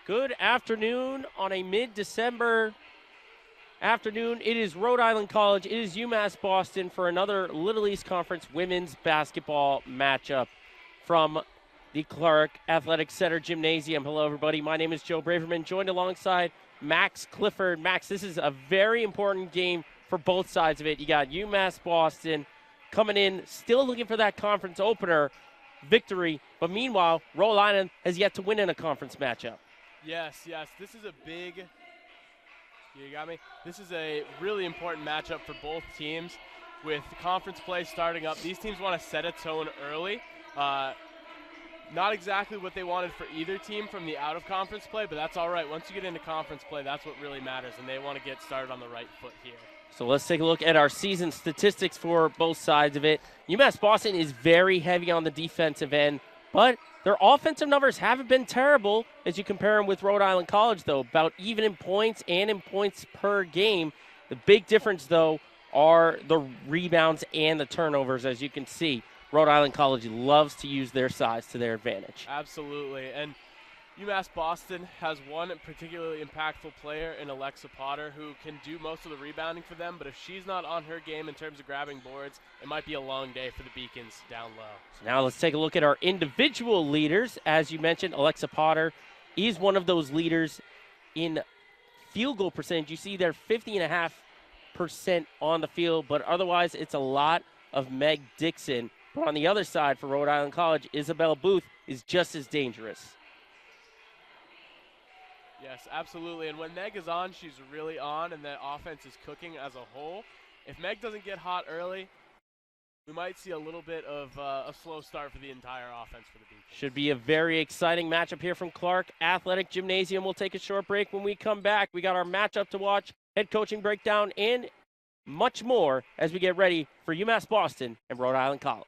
Good afternoon on a mid-December afternoon. It is Rhode Island College. It is UMass Boston for another Little East Conference women's basketball matchup from the Clark Athletic Center Gymnasium. Hello, everybody. My name is Joe Braverman, joined alongside Max Clifford. Max, this is a very important game for both sides of it. You got UMass Boston coming in, still looking for that conference opener victory, but meanwhile, Rhode Island has yet to win in a conference matchup. Yes. This is a big, you got me? This is a really important matchup for both teams with conference play starting up. These teams want to set a tone early. Not exactly what they wanted for either team from the out-of-conference play, but that's all right. Once you get into conference play, that's what really matters, and they want to get started on the right foot here. So let's take a look at our season statistics for both sides of it. UMass Boston is very heavy on the defensive end, but their offensive numbers haven't been terrible as you compare them with Rhode Island College, though, about even in points and in points per game. The big difference, though, are the rebounds and the turnovers, as you can see. Rhode Island College loves to use their size to their advantage. Absolutely, and UMass Boston has one particularly impactful player in Alexa Potter who can do most of the rebounding for them, but if she's not on her game in terms of grabbing boards, it might be a long day for the Beacons down low. So now let's take a look at our individual leaders. As you mentioned, Alexa Potter is one of those leaders in field goal percentage. You see there 50.5% on the field, but otherwise it's a lot of Meg Dixon. But on the other side for Rhode Island College, Isabel Booth is just as dangerous. Yes, absolutely. And when Meg is on, she's really on, and the offense is cooking as a whole. If Meg doesn't get hot early, we might see a little bit of a slow start for the entire offense for the Beacons. Should be a very exciting matchup here from Clark Athletic Gymnasium. We'll take a short break. When we come back, we got our matchup to watch, head coaching breakdown, and much more as we get ready for UMass Boston and Rhode Island College.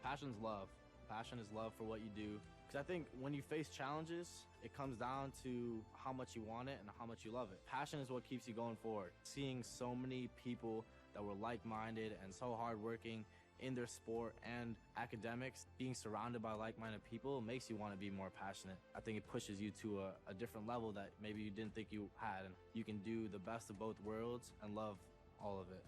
Passion's love. Passion is love for what you do. Because I think when you face challenges, it comes down to how much you want it and how much you love it. Passion is what keeps you going forward. Seeing so many people that were like-minded and so hardworking in their sport and academics, being surrounded by like-minded people makes you want to be more passionate. I think it pushes you to a different level that maybe you didn't think you had. And you can do the best of both worlds and love all of it.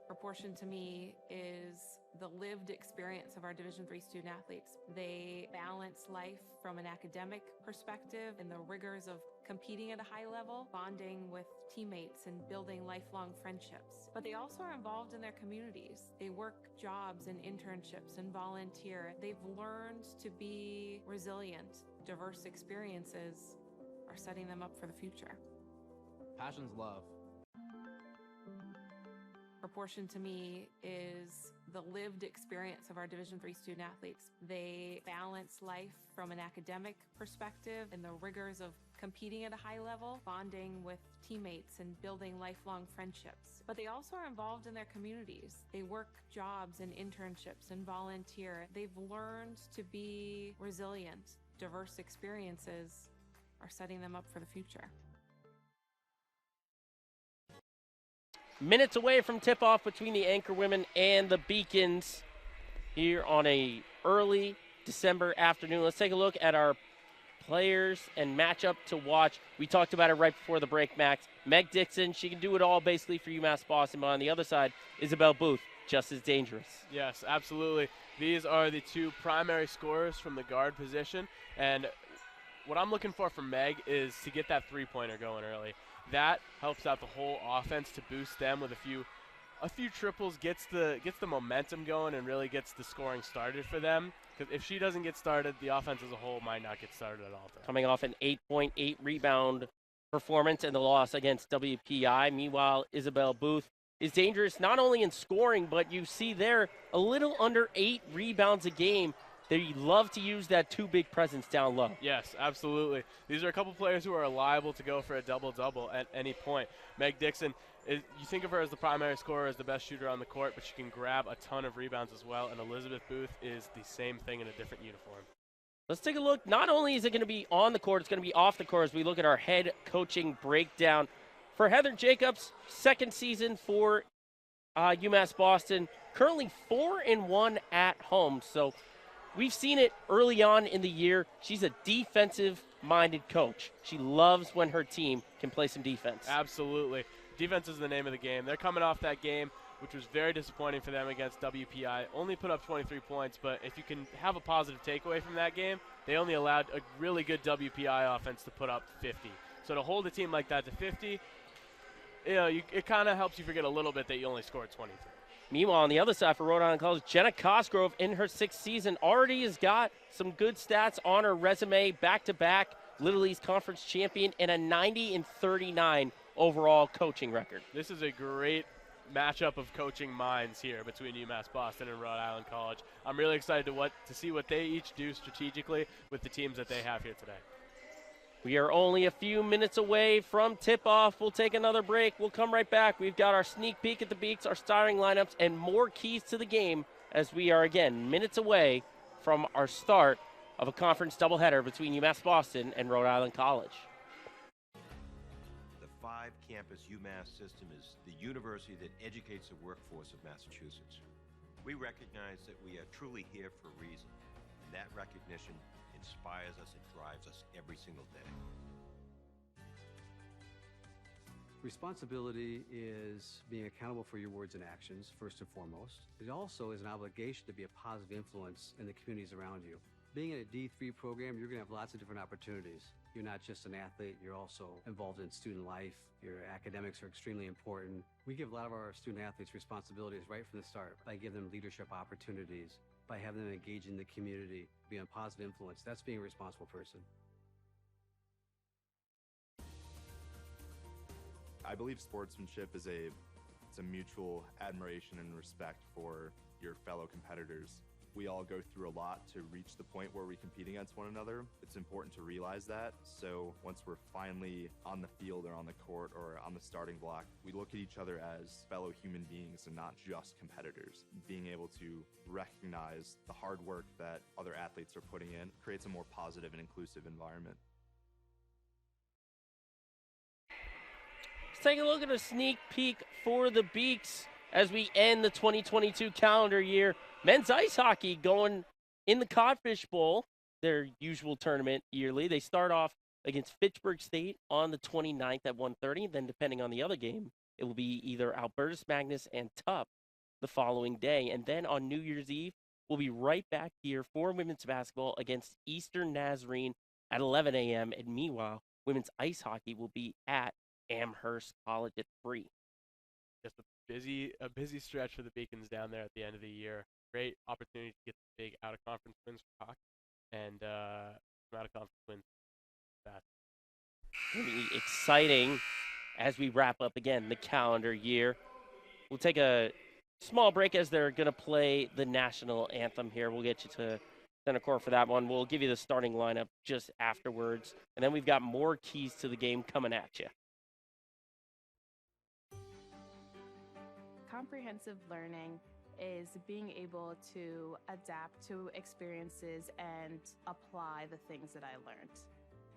Proportion to me is the lived experience of our Division III student athletes. They balance life from an academic perspective and the rigors of competing at a high level, bonding with teammates and building lifelong friendships. But they also are involved in their communities. They work jobs and internships and volunteer. They've learned to be resilient. Diverse experiences are setting them up for the future. Passion's love. Proportion to me is the lived experience of our Division III student athletes. They balance life from an academic perspective and the rigors of competing at a high level, bonding with teammates and building lifelong friendships. But they also are involved in their communities. They work jobs and internships and volunteer. They've learned to be resilient. Diverse experiences are setting them up for the future. Minutes away from tip-off between the Anchor Women and the Beacons here on a early December afternoon. Let's take a look at our players and matchup to watch. We talked about it right before the break, Max. Meg Dixon, she can do it all basically for UMass Boston, but on the other side, Isabel Booth, just as dangerous. Yes, absolutely. These are the two primary scorers from the guard position, and what I'm looking for from Meg is to get that three-pointer going early. That helps out the whole offense to boost them with a few triples, gets the momentum going and really gets the scoring started for them. Because if she doesn't get started, the offense as a whole might not get started at all. Coming off an 8.8 rebound performance and the loss against WPI. Meanwhile, Isabel Booth is dangerous not only in scoring, but you see there a little under 8 rebounds a game. They love to use that too big presence down low. Yes, absolutely. These are a couple players who are liable to go for a double-double at any point. Meg Dixon, you think of her as the primary scorer, as the best shooter on the court, but she can grab a ton of rebounds as well, and Elizabeth Booth is the same thing in a different uniform. Let's take a look. Not only is it going to be on the court, it's going to be off the court as we look at our head coaching breakdown For Heather Jacobs, second season for UMass Boston, currently 4-1 at home. So we've seen it early on in the year. She's a defensive-minded coach. She loves when her team can play some defense. Absolutely. Defense is the name of the game. They're coming off that game, which was very disappointing for them against WPI. Only put up 23 points, but if you can have a positive takeaway from that game, they only allowed a really good WPI offense to put up 50. So to hold a team like that to 50, it kind of helps you forget a little bit that you only scored 23. Meanwhile, on the other side for Rhode Island College, Jenna Cosgrove in her 6th season already has got some good stats on her resume, back-to-back Little East Conference champion and a 90-39 overall coaching record. This is a great matchup of coaching minds here between UMass Boston and Rhode Island College. I'm really excited to see what they each do strategically with the teams that they have here today. We are only a few minutes away from tip-off. We'll take another break. We'll come right back. We've got our sneak peek at the Beaks, our starting lineups, and more keys to the game as we are, again, minutes away from our start of a conference doubleheader between UMass Boston and Rhode Island College. The 5-campus UMass system is the university that educates the workforce of Massachusetts. We recognize that we are truly here for a reason, and that recognition inspires us and drives us every single day. Responsibility is being accountable for your words and actions, first and foremost. It also is an obligation to be a positive influence in the communities around you. Being in a D3 program, you're going to have lots of different opportunities. You're not just an athlete, you're also involved in student life. Your academics are extremely important. We give a lot of our student athletes responsibilities right from the start by giving them leadership opportunities, by having them engage in the community, be a positive influence. That's being a responsible person. I believe sportsmanship is it's a mutual admiration and respect for your fellow competitors. We all go through a lot to reach the point where we compete against one another. It's important to realize that. So once we're finally on the field or on the court or on the starting block, we look at each other as fellow human beings and not just competitors. Being able to recognize the hard work that other athletes are putting in creates a more positive and inclusive environment. Let's take a look at a sneak peek for the Beaks as we end the 2022 calendar year. Men's ice hockey going in the Codfish Bowl, their usual tournament yearly. They start off against Fitchburg State on the 29th at 1:30. Then, depending on the other game, it will be either Albertus Magnus and Tup the following day. And then on New Year's Eve, we'll be right back here for women's basketball against Eastern Nazarene at 11 a.m. And meanwhile, women's ice hockey will be at Amherst College at 3. Just a busy stretch for the Beacons down there at the end of the year. Great opportunity to get the big out-of-conference wins for hockey and some out-of-conference wins for that. It'll be exciting as we wrap up again the calendar year. We'll take a small break as they're going to play the national anthem here. We'll get you to center court for that one. We'll give you the starting lineup just afterwards. And then we've got more keys to the game coming at you. Comprehensive learning is being able to adapt to experiences and apply the things that I learned.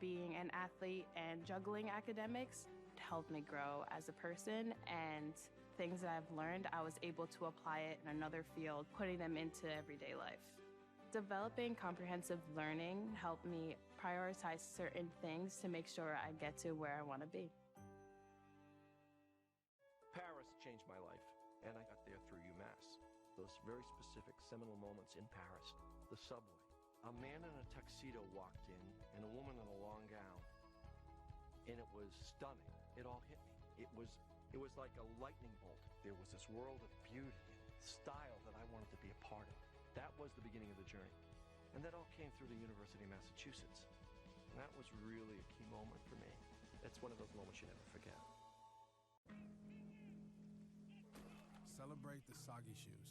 Being an athlete and juggling academics helped me grow as a person, and things that I've learned, I was able to apply it in another field, putting them into everyday life. Developing comprehensive learning helped me prioritize certain things to make sure I get to where I want to be. Paris changed my life, and I got there through UMass. Those very specific seminal moments in Paris, the subway. A man in a tuxedo walked in, and a woman in a long gown. And it was stunning. It all hit me. It was like a lightning bolt. There was this world of beauty and style that I wanted to be a part of. That was the beginning of the journey. And that all came through the University of Massachusetts. And that was really a key moment for me. That's one of those moments you never forget. Celebrate the soggy shoes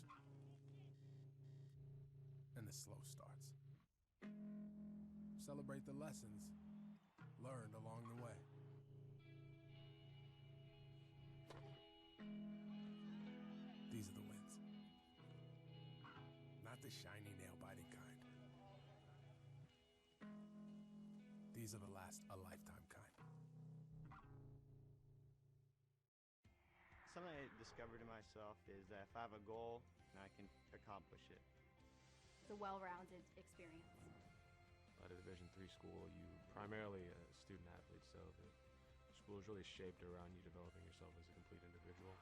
and the slow starts. Celebrate the lessons learned along the way. These are the wins. Not the shiny nail-biting kind. These are the last a lifetime kind. Something I discovered in myself is that if I have a goal, I can accomplish it. It's a well-rounded experience. At a Division III school, you primarily a student athlete, so the school is really shaped around you developing yourself as a complete individual.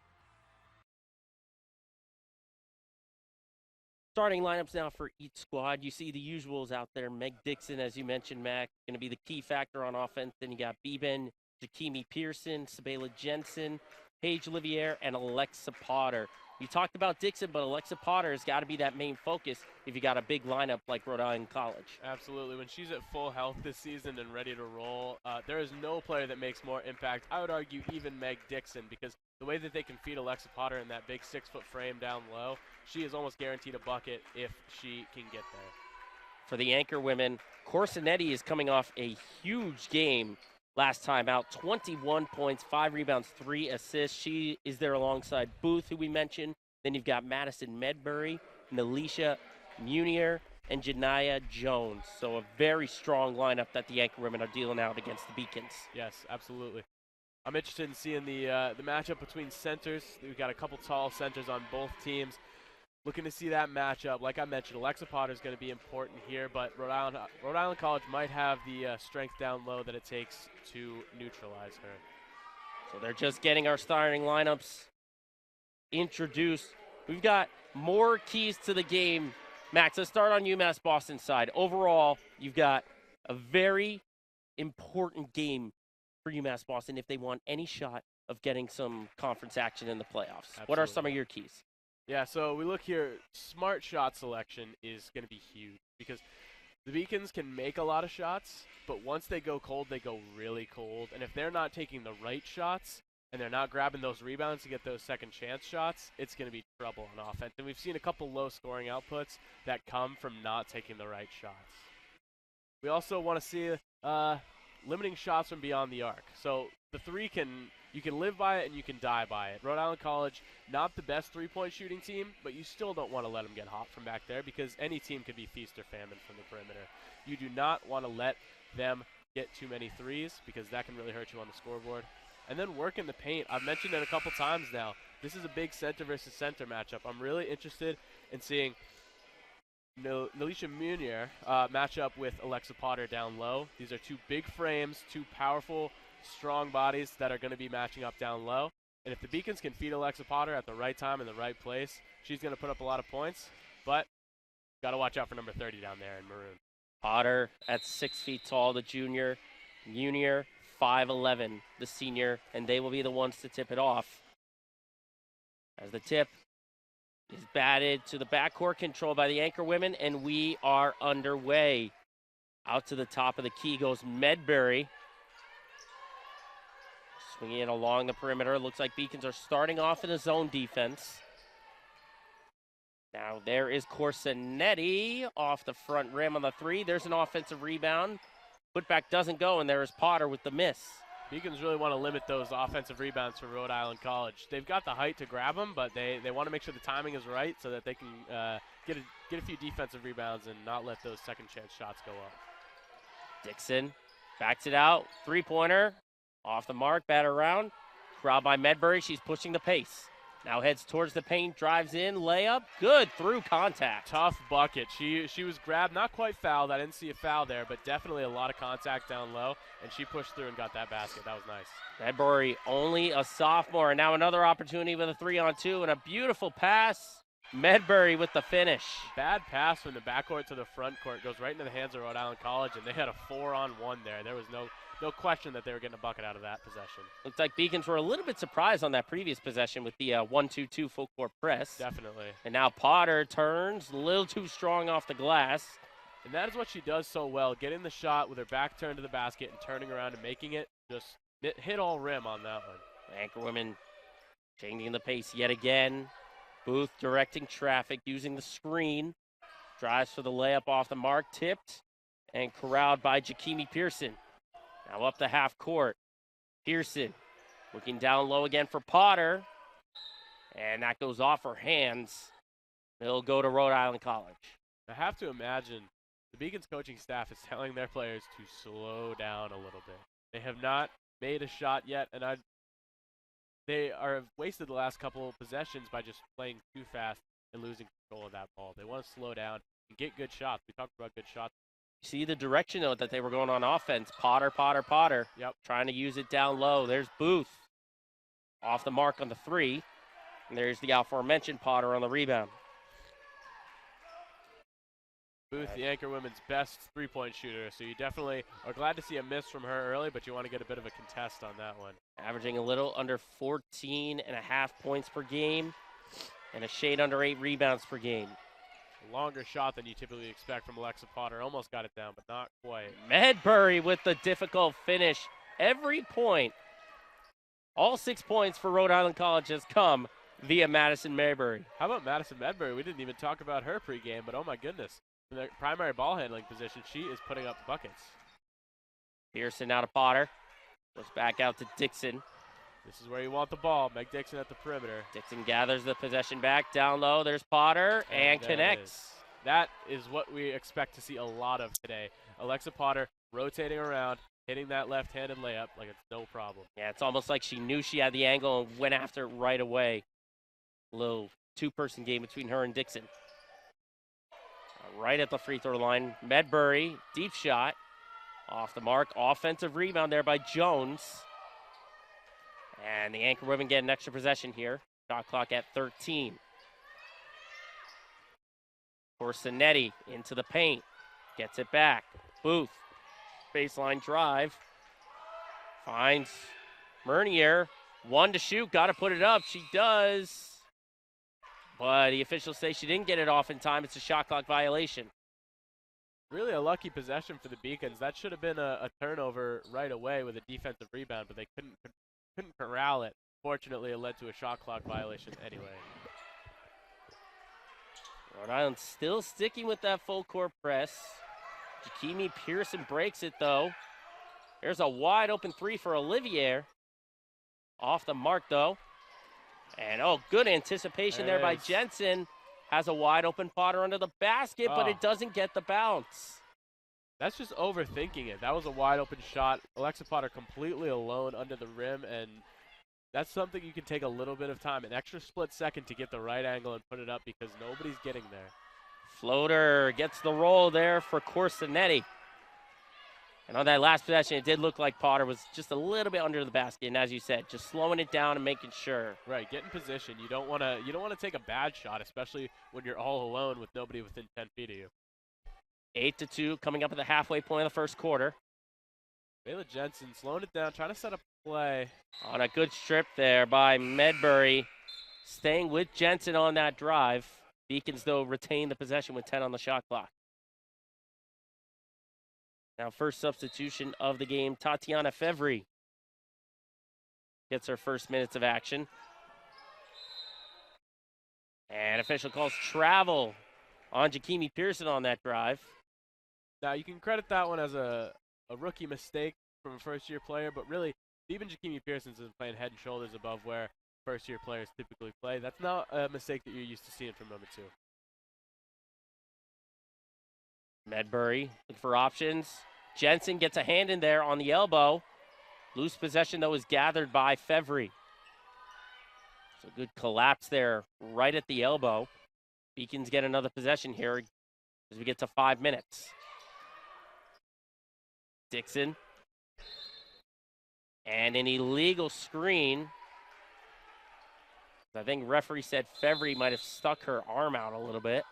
Starting lineups now for each squad. You see the usuals out there. Meg Dixon, as you mentioned, Mac, going to be the key factor on offense. Then you got Beben, Jakimi Pearson, Sabela Jensen, Paige Liviere, and Alexa Potter. You talked about Dixon, but Alexa Potter has got to be that main focus if you got a big lineup like Rhode Island College. Absolutely. When she's at full health this season and ready to roll, there is no player that makes more impact. I would argue even Meg Dixon, because the way that they can feed Alexa Potter in that big 6-foot frame down low, she is almost guaranteed a bucket if she can get there. For the Anchor women, Corsinetti is coming off a huge game last time out. 21 points, 5 rebounds, 3 assists. She is there alongside Booth, who we mentioned. Then you've got Madison Medbury, Nelisha Munier, and Janiyah Jones. So a very strong lineup that the Anchor women are dealing out against the Beacons. Yes, absolutely. I'm interested in seeing the matchup between centers. We've got a couple tall centers on both teams. Looking to see that matchup. Like I mentioned, Alexa Potter is going to be important here, but Rhode Island College might have the strength down low that it takes to neutralize her. So they're just getting our starting lineups introduced. We've got more keys to the game. Max, let's start on UMass Boston's side. Overall, you've got a very important game for UMass Boston if they want any shot of getting some conference action in the playoffs. Absolutely. What are some of your keys? Yeah, so we look here. Smart shot selection is going to be huge because the Beacons can make a lot of shots, but once they go cold, they go really cold. And if they're not taking the right shots and they're not grabbing those rebounds to get those second chance shots, it's going to be trouble on offense. And we've seen a couple low scoring outputs that come from not taking the right shots. We also want to see limiting shots from beyond the arc. So the three you can live by it and you can die by it. Rhode Island College, not the best three-point shooting team, but you still don't want to let them get hot from back there because any team could be feast or famine from the perimeter. You do not want to let them get too many threes because that can really hurt you on the scoreboard. And then work in the paint. I've mentioned it a couple times now. This is a big center versus center matchup. I'm really interested in seeing Nelisha Munier match up with Alexa Potter down low. These are two big frames, two powerful, strong bodies that are going to be matching up down low. And if the Beacons can feed Alexa Potter at the right time in the right place, she's going to put up a lot of points. But got to watch out for number 30 down there in maroon. Potter at 6 feet tall, the junior. Munier, 5'11", the senior. And they will be the ones to tip it off. As the tip is batted to the backcourt, controlled by the Anchor women, and we are underway. Out to the top of the key goes Medbury. Swinging it along the perimeter. Looks like Beacons are starting off in a zone defense. Now there is Corsinetti off the front rim on the three. There's an offensive rebound. Putback doesn't go, and there is Potter with the miss. Beacons really want to limit those offensive rebounds for Rhode Island College. They've got the height to grab them, but they want to make sure the timing is right so that they can get a few defensive rebounds and not let those second chance shots go up. Dixon backs it out. Three-pointer. Off the mark, bat around. Crowd by Medbury. She's pushing the pace. Now heads towards the paint, drives in, layup. Good through contact. Tough bucket. She was grabbed, not quite fouled. I didn't see a foul there, but definitely a lot of contact down low, and she pushed through and got that basket. That was nice. Medbury, only a sophomore. And now another opportunity with a 3-on-2 and a beautiful pass. Medbury with the finish. Bad pass from the backcourt to the front court. Goes right into the hands of Rhode Island College, and they had a 4-on-1 there. There was no question that they were getting a bucket out of that possession. Looks like Beacons were a little bit surprised on that previous possession with the 1-2-2 full court press. Definitely. And now Potter turns a little too strong off the glass. And that is what she does so well, getting the shot with her back turned to the basket and turning around and making it just hit all rim on that one. Anchor women changing the pace yet again. Booth directing traffic, using the screen. Drives for the layup off the mark, tipped and corralled by Jakimi Pearson. Now up the half court. Pearson looking down low again for Potter. And that goes off her hands. It'll go to Rhode Island College. I have to imagine the Beacons coaching staff is telling their players to slow down a little bit. They have not made a shot yet, and they are wasted the last couple of possessions by just playing too fast and losing control of that ball. They want to slow down and get good shots. We talked about good shots. See the direction, though, that they were going on offense. Potter, Potter, Potter. Yep. Trying to use it down low. There's Booth. Off the mark on the 3. And there's the aforementioned Potter on the rebound. Booth, the Anchor women's best three-point shooter, so you definitely are glad to see a miss from her early, but you want to get a bit of a contest on that one. Averaging a little under 14.5 points per game and a shade under 8 rebounds per game. A longer shot than you typically expect from Alexa Potter. Almost got it down, but not quite. Medbury with the difficult finish. Every point, all 6 points for Rhode Island College has come via Madison Medbury. How about Madison Medbury? We didn't even talk about her pregame, but oh my goodness. In the primary ball handling position, she is putting up buckets. Pearson out of Potter. Goes back out to Dixon. This is where you want the ball. Meg Dixon at the perimeter. Dixon gathers the possession back. Down low, there's Potter, and connects. That is what we expect to see a lot of today. Alexa Potter rotating around, hitting that left-handed layup like it's no problem. Yeah, it's almost like she knew she had the angle and went after it right away. A little two-person game between her and Dixon. Right at the free throw line. Medbury, deep shot. Off the mark. Offensive rebound there by Jones. And the Anchor women get an extra possession here. Shot clock at 13. Corsinetti into the paint. Gets it back. Booth. Baseline drive. Finds Mernier. 1 to shoot. Got to put it up. She does. But the officials say she didn't get it off in time. It's a shot clock violation. Really a lucky possession for the Beacons. That should have been a turnover right away with a defensive rebound, but they couldn't corral it. Fortunately, it led to a shot clock violation anyway. Rhode Island still sticking with that full court press. Jakimi Pearson breaks it, though. There's a wide open 3 for Olivier. Off the mark, though. And, oh, good anticipation there by Jensen. Has a wide open Potter under the basket, but it doesn't get the bounce. That's just overthinking it. That was a wide open shot. Alexa Potter completely alone under the rim, and that's something you can take a little bit of time, an extra split second to get the right angle and put it up because nobody's getting there. Floater gets the roll there for Corsinetti. And on that last possession, it did look like Potter was just a little bit under the basket. And as you said, just slowing it down and making sure. Right, get in position. You don't want to take a bad shot, especially when you're all alone with nobody within 10 feet of you. 8-2 coming up at the halfway point of the first quarter. Bayla Jensen slowing it down, trying to set up play. On a good strip there by Medbury. Staying with Jensen on that drive. Beacons, though, retain the possession with 10 on the shot clock. Now, first substitution of the game, Tatiana Fevry gets her first minutes of action. And official calls travel on Jakimi Pearson on that drive. Now, you can credit that one as a rookie mistake from a first-year player, but really, even Jakimi Pearson's been playing head and shoulders above where first-year players typically play. That's not a mistake that you're used to seeing from number 2. Medbury looking for options. Jensen gets a hand in there on the elbow. Loose possession, though, is gathered by Fevry. So good collapse there right at the elbow. Beacons get another possession here as we get to 5 minutes. Dixon. And an illegal screen. I think referee said Fevry might have stuck her arm out a little bit.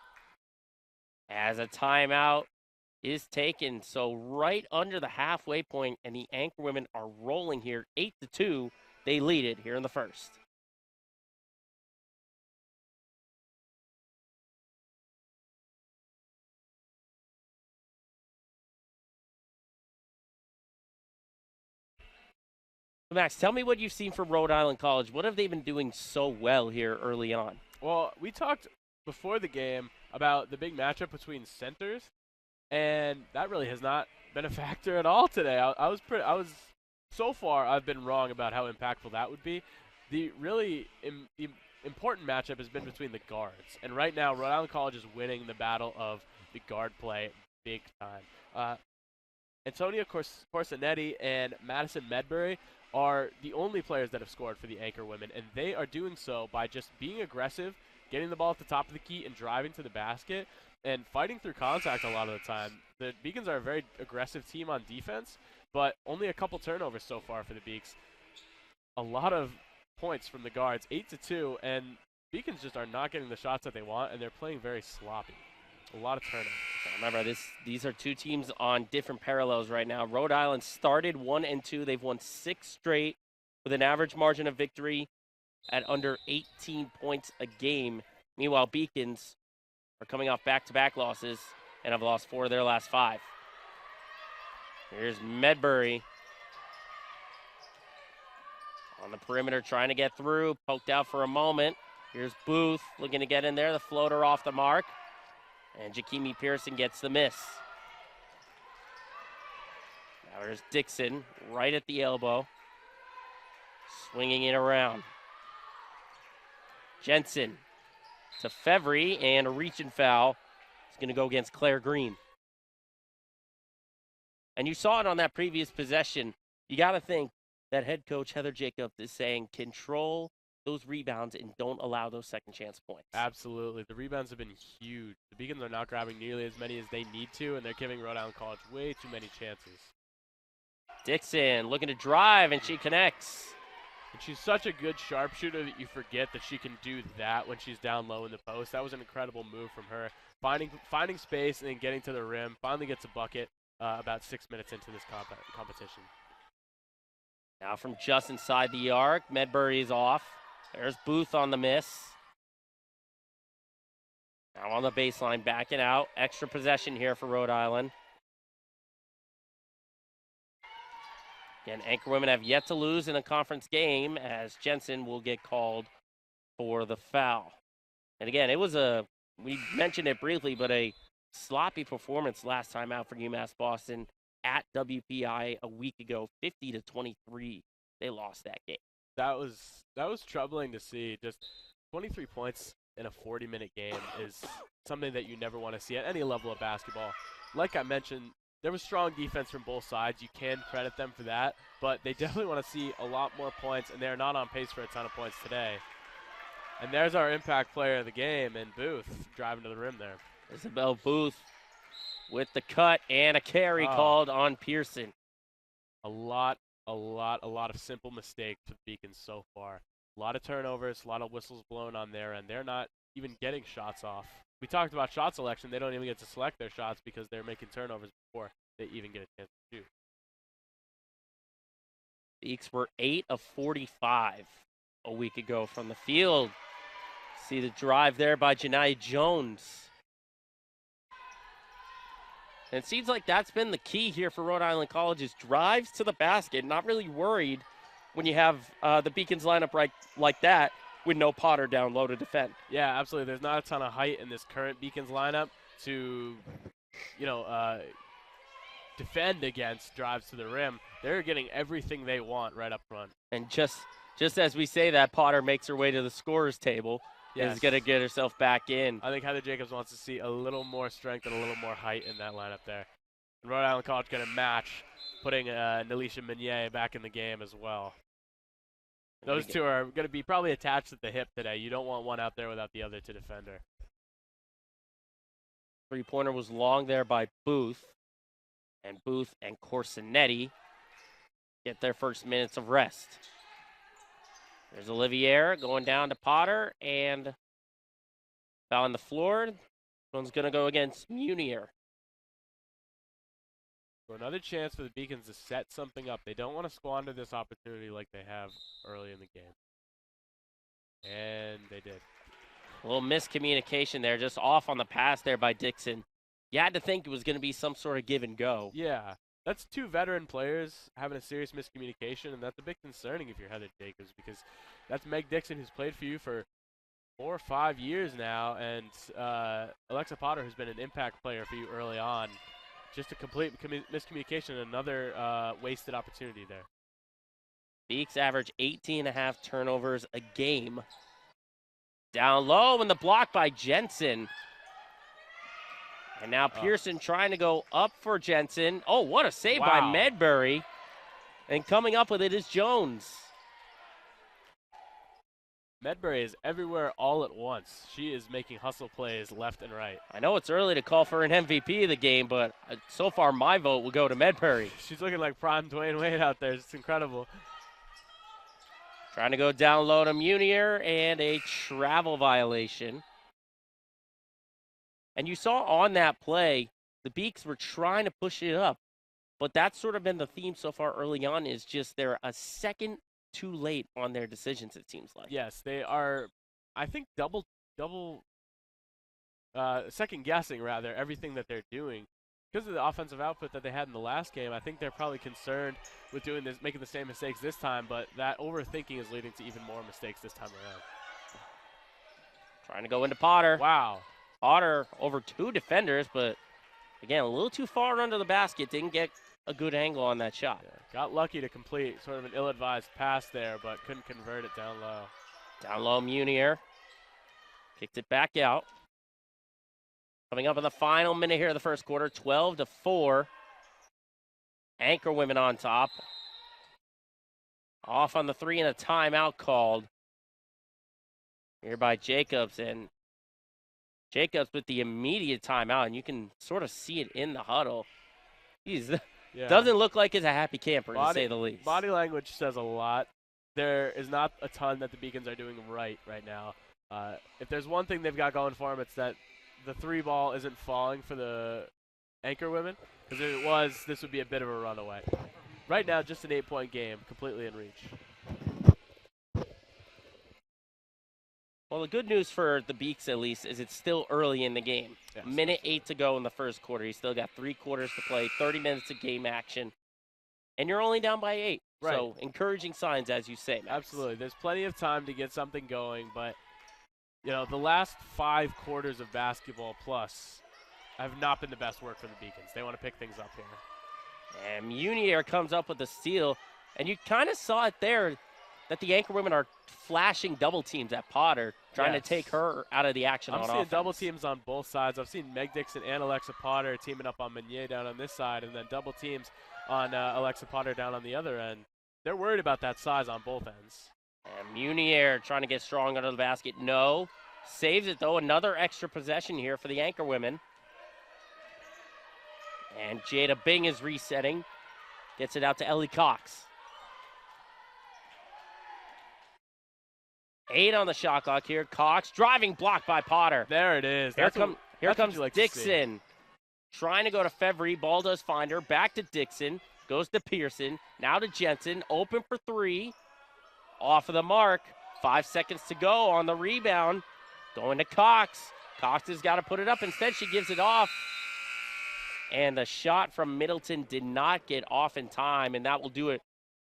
As a timeout is taken. So right under the halfway point, and the Anchor women are rolling here. 8-2, they lead it here in the first. Max, tell me what you've seen from Rhode Island College. What have they been doing so well here early on? Well, we talked before the game about the big matchup between centers, and that really has not been a factor at all today. So far, I've been wrong about how impactful that would be. The really important matchup has been between the guards, and right now, Rhode Island College is winning the battle of the guard play big time. Antonia Corsinetti and Madison Medbury are the only players that have scored for the Anchor women, and they are doing so by just being aggressive, getting the ball at the top of the key and driving to the basket and fighting through contact a lot of the time. The Beacons are a very aggressive team on defense, but only a couple turnovers so far for the Beaks. A lot of points from the guards, 8-2, and Beacons just are not getting the shots that they want, and they're playing very sloppy. A lot of turnovers. Remember, these are two teams on different parallels right now. Rhode Island started 1-2. They've won 6 straight with an average margin of victory at under 18 points a game. Meanwhile, Beacons are coming off back-to-back losses and have lost 4 of their last 5. Here's Medbury on the perimeter trying to get through. Poked out for a moment. Here's Booth looking to get in there. The floater off the mark. And Jakimi Pearson gets the miss. Now there's Dixon right at the elbow. Swinging it around. Jensen to Fevry, and a reach and foul. It's going to go against Claire Green. And you saw it on that previous possession. You got to think that head coach Heather Jacobs is saying control those rebounds and don't allow those second chance points. Absolutely. The rebounds have been huge. The Beacons are not grabbing nearly as many as they need to, and they're giving Rhode Island College way too many chances. Dixon looking to drive, and she connects. And she's such a good sharpshooter that you forget that she can do that when she's down low in the post. That was an incredible move from her. Finding space and then getting to the rim. Finally gets a bucket about 6 minutes into this competition. Now from just inside the arc, Medbury is off. There's Booth on the miss. Now on the baseline, backing out. Extra possession here for Rhode Island. Again, Anchor women have yet to lose in a conference game, as Jensen will get called for the foul. And again, it was we mentioned it briefly, but a sloppy performance last time out for UMass Boston at WPI a week ago, 50-23. They lost that game. That was troubling to see. Just 23 points in a 40-minute game is something that you never want to see at any level of basketball. Like I mentioned, there was strong defense from both sides. You can credit them for that, but they definitely want to see a lot more points, and they're not on pace for a ton of points today. And there's our impact player of the game, and Booth driving to the rim there. Isabel Booth with the cut and a carry called on Pearson. A lot of simple mistakes for the Beacons so far. A lot of turnovers, a lot of whistles blown on their end. They're not even getting shots off. We talked about shot selection. They don't even get to select their shots because they're making turnovers before they even get a chance to shoot. Beaks were 8 of 45 a week ago from the field. See the drive there by Janiyah Jones. And it seems like that's been the key here for Rhode Island College, is drives to the basket. Not really worried when you have the Beacons lineup right like that with no Potter down low to defend. Yeah, absolutely. There's not a ton of height in this current Beacons lineup to, defend against drives to the rim. They're getting everything they want right up front. And just as we say that, Potter makes her way to the scorer's table. Yes. Is going to get herself back in. I think Heather Jacobs wants to see a little more strength and a little more height in that lineup there. And Rhode Island College going to match, putting Nelisha Meunier back in the game as well. Those two are going to be probably attached at the hip today. You don't want one out there without the other to defend her. Three-pointer was long there by Booth. And Booth and Corsinetti get their first minutes of rest. There's Olivier going down to Potter, and foul on the floor. This one's going to go against Munier. So another chance for the Beacons to set something up. They don't want to squander this opportunity like they have early in the game. And they did. A little miscommunication there, just off on the pass there by Dixon. You had to think it was going to be some sort of give and go. Yeah. That's two veteran players having a serious miscommunication, and that's a bit concerning if you're Heather Jacobs, because that's Meg Dixon, who's played for you for 4 or 5 years now, and Alexa Potter, who's been an impact player for you early on. Just a complete miscommunication, another wasted opportunity there. Beaks average 18.5 turnovers a game. Down low, and the block by Jensen. And now Pearson trying to go up for Jensen. Oh, what a save by Medbury. And coming up with it is Jones. Medbury is everywhere all at once. She is making hustle plays left and right. I know it's early to call for an MVP of the game, but so far my vote will go to Medbury. She's looking like prime Dwayne Wade out there. It's incredible. Trying to go down low to Munier, and a travel violation. And you saw on that play, the Beaks were trying to push it up, but that's sort of been the theme so far early on, is just they're a second too late on their decisions, it seems like. Yes, they are, I think, second guessing rather everything that they're doing. Because of the offensive output that they had in the last game, I think they're probably concerned with doing this, making the same mistakes this time, but that overthinking is leading to even more mistakes this time around. Trying to go into Potter. Wow. Potter over 2 defenders, but again, a little too far under the basket. Didn't get a good angle on that shot. Yeah, got lucky to complete sort of an ill-advised pass there, but couldn't convert it down low. Down low, Munier. Kicked it back out. Coming up in the final minute here of the first quarter, 12-4. Anchor women on top. Off on the 3 and a timeout called here by Jacobs. And Jacobs with the immediate timeout, and you can sort of see it in the huddle. Doesn't look like he's a happy camper, to say the least. Body language says a lot. There is not a ton that the Beacons are doing right now. If there's one thing they've got going for them, it's that the 3 ball isn't falling for the Anchor women. Because if it was, this would be a bit of a runaway. Right now, just an 8-point game, completely in reach. Well, the good news for the Beaks, at least, is it's still early in the game. Yes. Minute 8 to go in the first quarter. You still got 3 quarters to play, 30 minutes of game action, and you're only down by 8. Right. So encouraging signs, as you say, Max. Absolutely. There's plenty of time to get something going, but you know, the last 5 quarters of basketball plus have not been the best work for the Beacons. They want to pick things up here. And Munier comes up with a steal, and you kind of saw it there that the Anchor women are flashing double teams at Potter, trying to take her out of the action on offense. I'm seeing double teams on both sides. I've seen Meg Dixon and Alexa Potter teaming up on Meunier down on this side, and then double teams on Alexa Potter down on the other end. They're worried about that size on both ends. And Munier trying to get strong under the basket. No. Saves it, though. Another extra possession here for the Anchor women. And Jada Bing is resetting. Gets it out to Ellie Cox. 8 on the shot clock here. Cox driving, blocked by Potter. There it is. Here comes Dixon. Trying to go to Fevry. Ball does find her. Back to Dixon. Goes to Pearson. Now to Jensen. Open for 3. Off of the mark. 5 seconds to go on the rebound. Going to Cox. Cox has got to put it up. Instead, she gives it off. And the shot from Middleton did not get off in time, and that will do it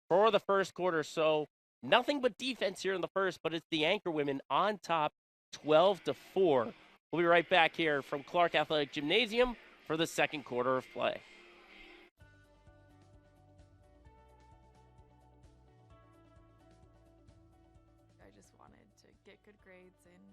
for the first quarter. So nothing but defense here in the first, but it's the Anchor women on top, 12-4. We'll be right back here from Clark Athletic Gymnasium for the second quarter of play. I just wanted to get good grades and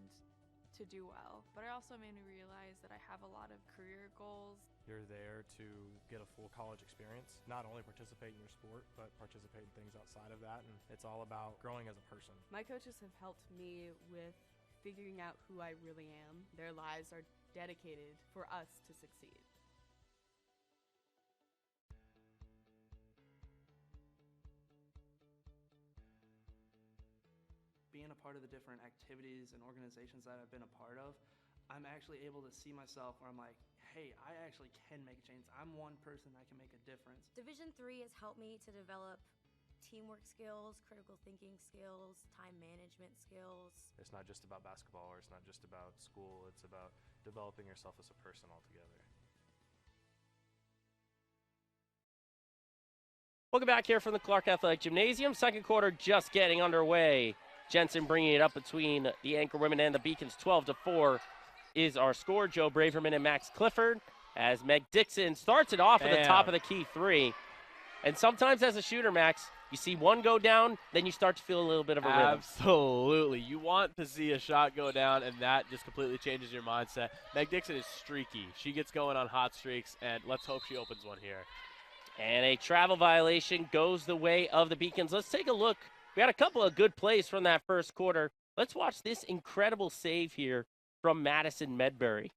to do well, but it also made me realize that I have a lot of career goals. You're there to get a full college experience, not only participate in your sport, but participate in things outside of that, and it's all about growing as a person. My coaches have helped me with figuring out who I really am. Their lives are dedicated for us to succeed. Being a part of the different activities and organizations that I've been a part of, I'm actually able to see myself where I'm like, hey, I actually can make a change. I'm one person that can make a difference. Division III has helped me to develop teamwork skills, critical thinking skills, time management skills. It's not just about basketball, or it's not just about school. It's about developing yourself as a person altogether. Welcome back here from the Clark Athletic Gymnasium. Second quarter just getting underway. Jensen bringing it up between the Anchor women and the Beacons. 12-4 is our score. Joe Braverman and Max Clifford as Meg Dixon starts it off at the top of the key 3. And sometimes as a shooter, Max, you see one go down, then you start to feel a little bit of a rhythm. Absolutely. You want to see a shot go down, and that just completely changes your mindset. Meg Dixon is streaky. She gets going on hot streaks, and let's hope she opens one here. And a travel violation goes the way of the Beacons. Let's take a look. We had a couple of good plays from that first quarter. Let's watch this incredible save here from Madison Medbury.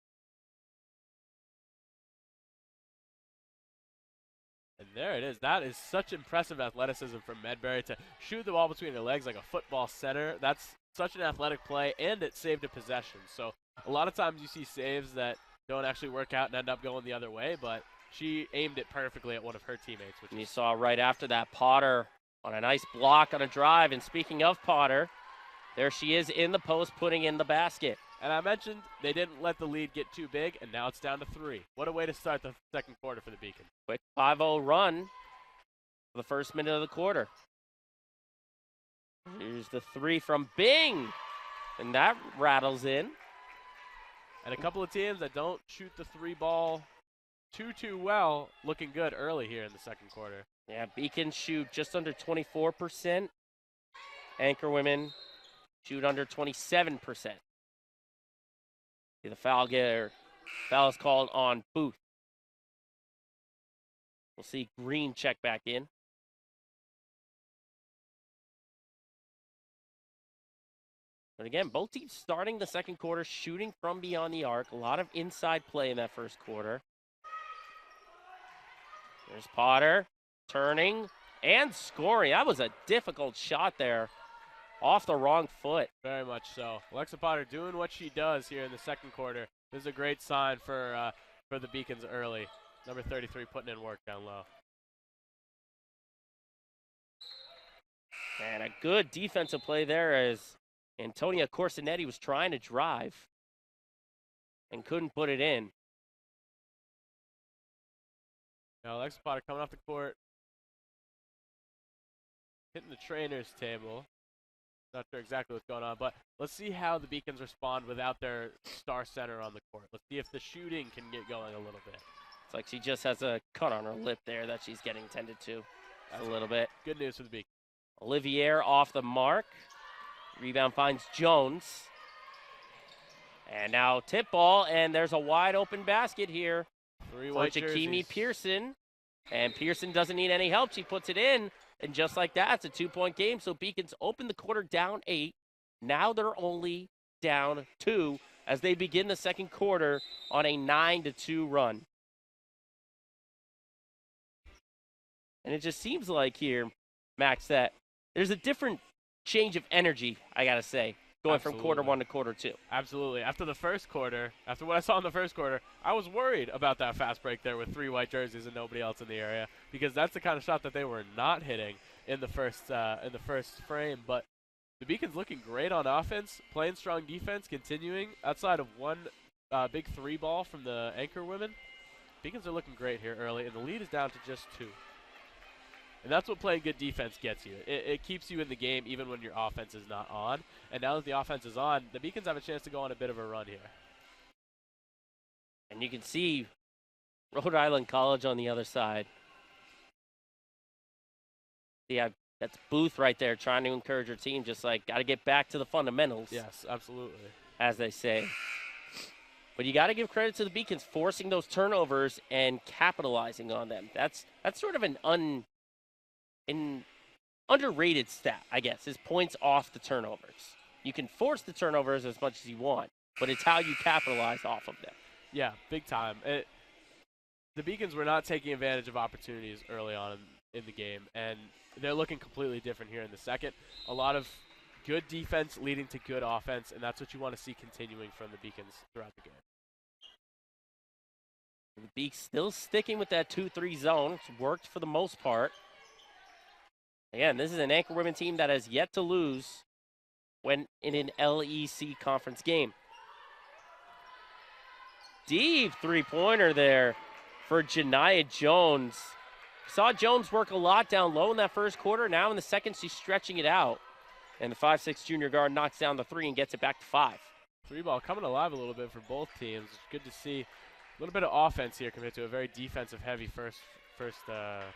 And there it is. That is such impressive athleticism from Medbury to shoot the ball between her legs like a football center. That's such an athletic play, and it saved a possession. So a lot of times you see saves that don't actually work out and end up going the other way, but she aimed it perfectly at one of her teammates. Which you saw right after that Potter on a nice block on a drive. And speaking of Potter, there she is in the post putting in the basket. And I mentioned they didn't let the lead get too big, and now it's down to 3. What a way to start the second quarter for the Beacon. Quick 5-0 run for the first minute of the quarter. Here's the 3 from Bing, and that rattles in. And a couple of teams that don't shoot the 3 ball too well, looking good early here in the second quarter. Yeah, Beacon shoot just under 24%. Anchor women shoot under 27%. See the foul is called on Booth. We'll see Green check back in. But again, both teams starting the second quarter shooting from beyond the arc. A lot of inside play in that first quarter. There's Potter turning and scoring. That was a difficult shot there off the wrong foot. Very much so. Alexa Potter doing what she does here in the second quarter. This is a great sign for the Beacons early. Number 33 putting in work down low. And a good defensive play there as Antonia Corsinetti was trying to drive and couldn't put it in. Now Alexa Potter coming off the court, hitting the trainer's table. Not sure exactly what's going on, but let's see how the Beacons respond without their star center on the court. Let's see if the shooting can get going a little bit. It's like she just has a cut on her lip there that she's getting tended to a little bit. Good news for the Beacons. Olivier off the mark. Rebound finds Jones. And now tip ball, and there's a wide open basket here for Jakimi Pearson. And Pearson doesn't need any help. She puts it in. And just like that, it's a 2-point game. So Beacons open the quarter down 8. Now they're only down 2 as they begin the second quarter on a 9-2 run. And it just seems like here, Max, that there's a different change of energy, I got to say, going from quarter 1 to quarter 2. Absolutely. After the first quarter, after what I saw in the first quarter, I was worried about that fast break there with 3 white jerseys and nobody else in the area, because that's the kind of shot that they were not hitting in the first frame. But the Beacons looking great on offense, playing strong defense, continuing outside of one big 3 ball from the Anchor women. Beacons are looking great here early, and the lead is down to just 2. And that's what playing good defense gets you. It keeps you in the game even when your offense is not on. And now that the offense is on, the Beacons have a chance to go on a bit of a run here. And you can see Rhode Island College on the other side. Yeah, that's Booth right there trying to encourage her team, just like, got to get back to the fundamentals. Yes, absolutely. As they say. But you got to give credit to the Beacons forcing those turnovers and capitalizing on them. That's sort of an underrated stat, I guess, is points off the turnovers. You can force the turnovers as much as you want, but it's how you capitalize off of them. Yeah, big time. The Beacons were not taking advantage of opportunities early on in the game, and they're looking completely different here in the second. A lot of good defense leading to good offense, and that's what you want to see continuing from the Beacons throughout the game. The Beaks still sticking with that 2-3 zone. It's worked for the most part. Again, this is an Anchor Women team that has yet to lose when in an LEC conference game. Deep three-pointer there for Janiyah Jones. Saw Jones work a lot down low in that first quarter. Now in the second, she's stretching it out. And the 5'6" junior guard knocks down the 3 and gets it back to 5. 3-ball coming alive a little bit for both teams. It's good to see a little bit of offense here compared to a very defensive-heavy first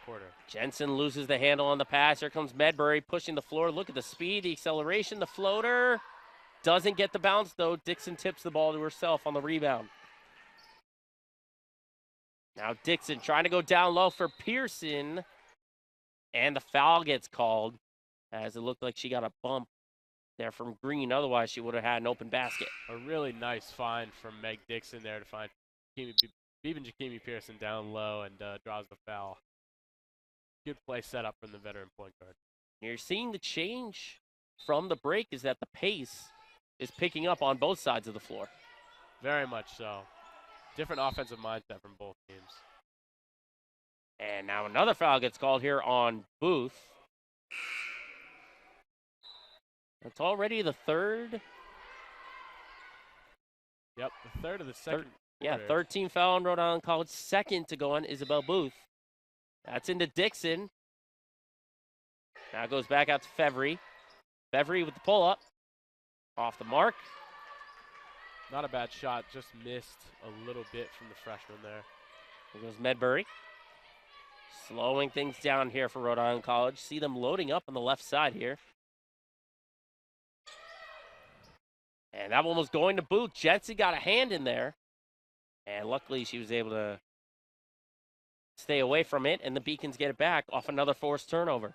quarter. Jensen loses the handle on the pass. Here comes Medbury pushing the floor. Look at the speed, the acceleration, the floater. Doesn't get the bounce, though. Dixon tips the ball to herself on the rebound. Now Dixon trying to go down low for Pearson. And the foul gets called as it looked like she got a bump there from Green. Otherwise, she would have had an open basket. A really nice find from Meg Dixon there to find even Jakimi Pearson down low and draws the foul. Good play set up from the veteran point guard. You're seeing the change from the break is that the pace is picking up on both sides of the floor. Very much so. Different offensive mindset from both teams. And now another foul gets called here on Booth. It's already the third. Yep, the third of the second. Yeah, 13 foul on Rhode Island College. Second to go on Isabel Booth. That's into Dixon. Now goes back out to Fevry. Fevry with the pull-up. Off the mark. Not a bad shot, just missed a little bit from the freshman there. There goes Medbury. Slowing things down here for Rhode Island College. See them loading up on the left side here. And that one was going to Booth. Jensen got a hand in there. And luckily she was able to stay away from it. And the Beacons get it back off another forced turnover.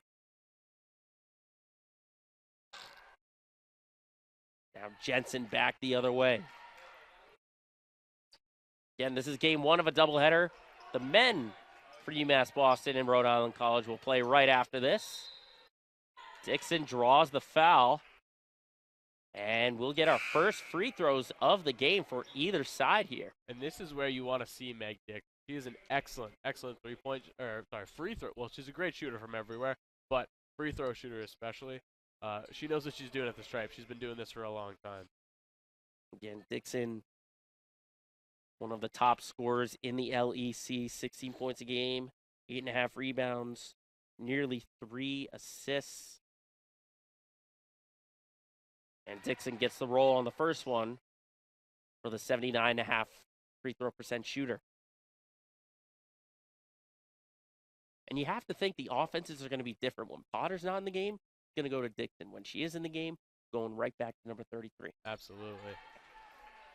Now Jensen back the other way. Again, this is game one of a doubleheader. The men for UMass Boston and Rhode Island College will play right after this. Dixon draws the foul. And we'll get our first free throws of the game for either side here. And this is where you want to see Meg Dick. She is an excellent free throw. Well, she's a great shooter from everywhere, but free throw shooter especially. She knows what she's doing at the stripe. She's been doing this for a long time. Again, Dixon, one of the top scorers in the LEC, 16 points a game, 8.5 rebounds, nearly 3 assists. And Dixon gets the roll on the first one for the 79.5 free throw percent shooter. And you have to think the offenses are going to be different. When Potter's not in the game, it's going to go to Dixon. When she is in the game, going right back to number 33. Absolutely.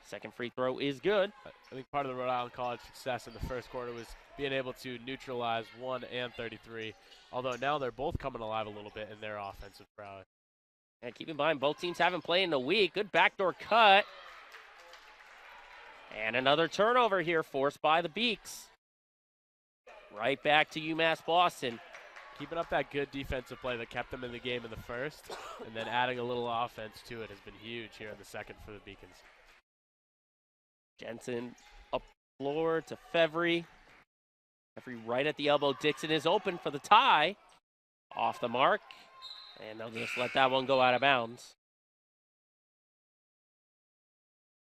Second free throw is good. I think part of the Rhode Island College success in the first quarter was being able to neutralize 1 and 33. Although now they're both coming alive a little bit in their offensive prowess. And keep in mind, both teams haven't played in a week. Good backdoor cut. And another turnover here forced by the Beaks. Right back to UMass Boston. Keeping up that good defensive play that kept them in the game in the first, and then adding a little offense to it has been huge here in the second for the Beacons. Jensen up floor to Fevry. Fevry right at the elbow. Dixon is open for the tie. Off the mark. And they'll just let that one go out of bounds.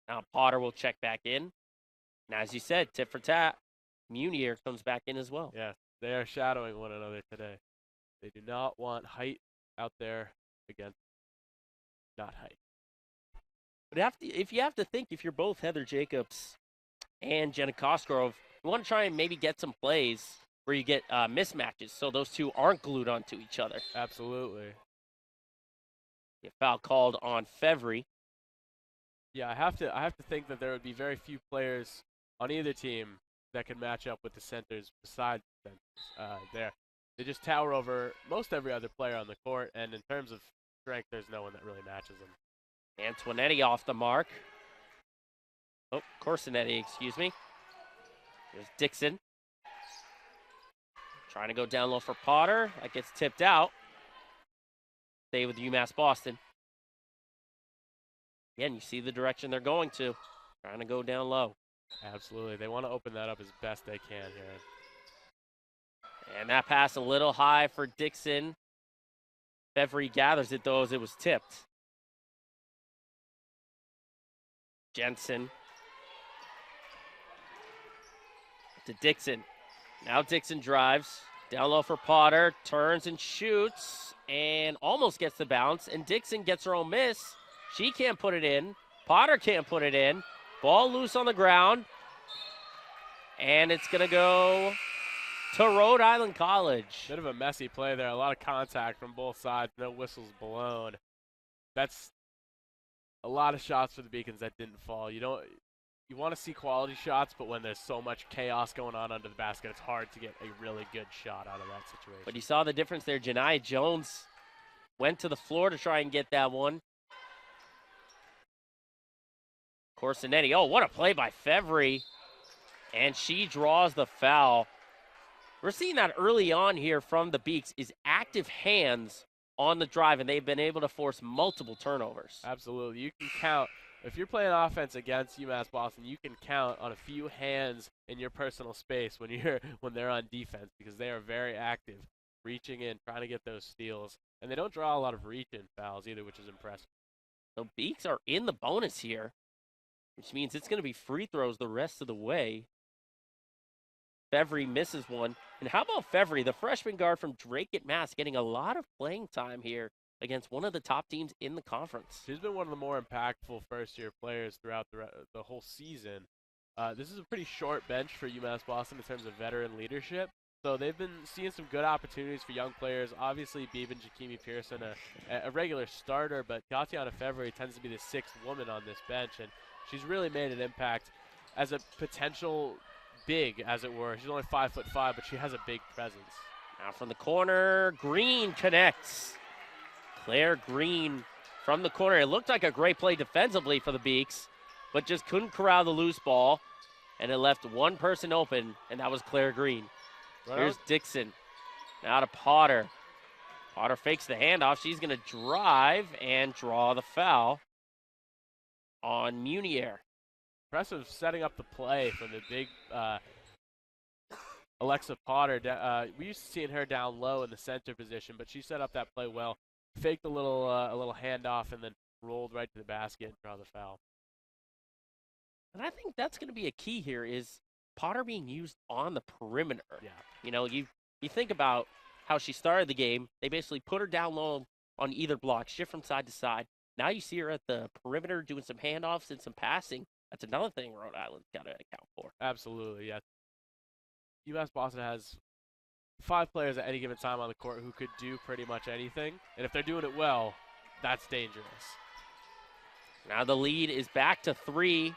Now Potter will check back in. And as you said, tit for tat, Munier comes back in as well. Yeah, they are shadowing one another today. They do not want height out there against not height. But if you have to think, if you're both Heather Jacobs and Jenna Cosgrove, you want to try and maybe get some plays where you get mismatches so those two aren't glued onto each other. Absolutely. A foul called on Fevry. Yeah, I have to think that there would be very few players on either team that could match up with the centers besides the centers there. They just tower over most every other player on the court, and in terms of strength, there's no one that really matches them. Antoinetti off the mark. Oh, Corsinetti, excuse me. There's Dixon. Trying to go down low for Potter. That gets tipped out. Stay with UMass Boston. Again, you see the direction they're going to. Trying to go down low. Absolutely. They want to open that up as best they can here. And that pass a little high for Dixon. Fevry gathers it, though, as it was tipped. Jensen. To Dixon. Now Dixon drives. Down low for Potter. Turns and shoots. And almost gets the bounce. And Dixon gets her own miss. She can't put it in. Potter can't put it in. Ball loose on the ground. And it's going to go to Rhode Island College. Bit of a messy play there. A lot of contact from both sides. No whistles blown. That's a lot of shots for the Beacons that didn't fall. You don't you want to see quality shots, but when there's so much chaos going on under the basket, it's hard to get a really good shot out of that situation. But you saw the difference there. Janiyah Jones went to the floor to try and get that one. Corsinetti, oh, what a play by Fevry. And she draws the foul. We're seeing that early on here from the Beaks is active hands on the drive, and they've been able to force multiple turnovers. Absolutely. You can count. If you're playing offense against UMass Boston, you can count on a few hands in your personal space when they're on defense, because they are very active, reaching in, trying to get those steals. And they don't draw a lot of reach-in fouls either, which is impressive. So Beaks are in the bonus here, which means it's going to be free throws the rest of the way. Fevry misses one. And how about Fevry, the freshman guard from Drake at Mass, getting a lot of playing time here against one of the top teams in the conference. She's been one of the more impactful first-year players throughout the whole season. This is a pretty short bench for UMass Boston in terms of veteran leadership. So they've been seeing some good opportunities for young players. Obviously, Beeben Jakimi Pearson, a regular starter, but Tatiana Fevry tends to be the sixth woman on this bench, and she's really made an impact as a potential big, as it were. She's only 5'5", but she has a big presence. Now from the corner, Green connects. Claire Green from the corner. It looked like a great play defensively for the Beaks, but just couldn't corral the loose ball, and it left one person open, and that was Claire Green. Right. Here's Dixon. Now to Potter. Potter fakes the handoff. She's going to drive and draw the foul on Munier. Impressive setting up the play from the big Alexa Potter. We used to seeing her down low in the center position, but she set up that play well. Faked a little handoff and then rolled right to the basket and draw the foul. And I think that's going to be a key here is Potter being used on the perimeter. Yeah. You know, you think about how she started the game. They basically put her down low on either block, shift from side to side. Now you see her at the perimeter doing some handoffs and some passing. That's another thing Rhode Island's got to account for. Absolutely, yeah. UMass Boston has 5 players at any given time on the court who could do pretty much anything. And if they're doing it well, that's dangerous. Now the lead is back to 3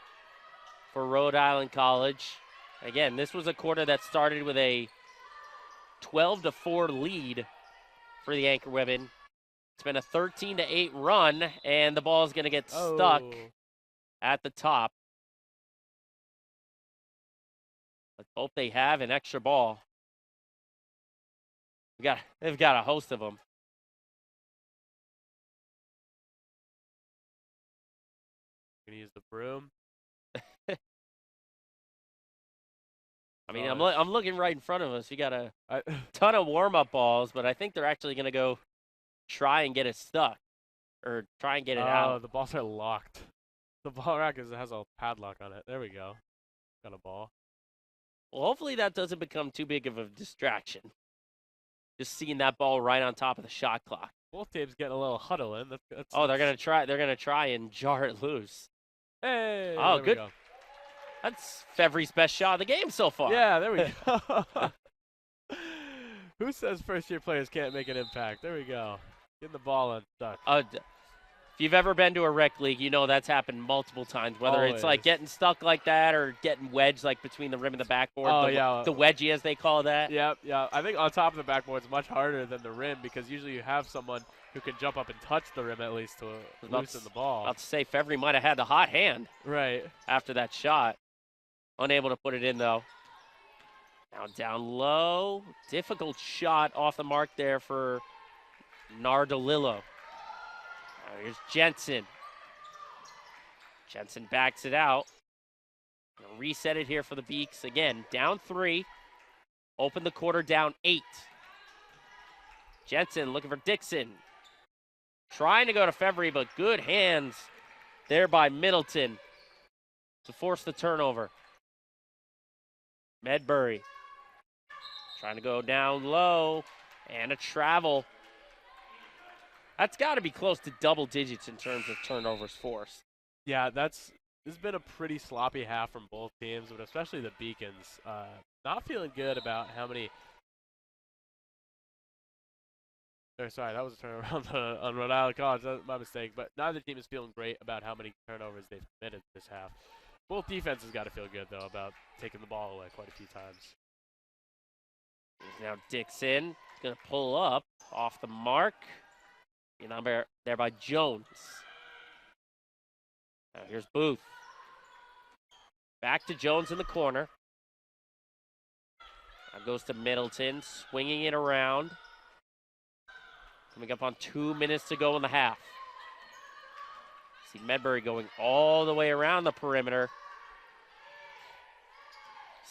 for Rhode Island College. Again, this was a quarter that started with a 12-4 lead for the Anchor Women. It's been a 13-8 run, and the ball is going to get stuck at the top. Let's hope they have an extra ball. They've got a host of them. Gonna use the broom. I mean, I'm looking right in front of us. We got a ton of warm-up balls, but I think they're actually going to go try and get it stuck or try and get it out. The balls are locked. The ball rack has a padlock on it. There we go. Got a ball. Well, hopefully that doesn't become too big of a distraction. Just seeing that ball right on top of the shot clock. Both teams getting a little huddle in. That's they're gonna try. They're gonna try and jar it loose. Hey. Oh, there good. We go. That's Fevry's best shot of the game so far. Yeah, there we go. Who says first-year players can't make an impact? There we go. Getting the ball unstuck. If you've ever been to a rec league, you know that's happened multiple times, whether it's like getting stuck like that or getting wedged like between the rim and the backboard. The wedgie, as they call that. Yep. I think on top of the backboard is much harder than the rim because usually you have someone who can jump up and touch the rim at least to loosen the ball. About to say, Fevry might have had the hot hand. Right. After that shot. Unable to put it in, though. Now down low. Difficult shot off the mark there for Nardolillo. Now here's Jensen. Jensen backs it out. Gonna reset it here for the Beaks. Again, down 3. Open the quarter down 8. Jensen looking for Dixon. Trying to go to Fevry, but good hands there by Middleton to force the turnover. Medbury trying to go down low, and a travel. That's got to be close to double digits in terms of turnovers forced. Yeah, this has been a pretty sloppy half from both teams, but especially the Beacons. Not feeling good about how many. Sorry, that was a turnaround on Rhode Island College. That's my mistake. But neither team is feeling great about how many turnovers they've committed this half. Both defenses got to feel good, though, about taking the ball away quite a few times. Now Dixon is going to pull up off the mark. Number there by Jones. Now here's Booth. Back to Jones in the corner. Now goes to Middleton, swinging it around. Coming up on 2 minutes to go in the half. See Medbury going all the way around the perimeter.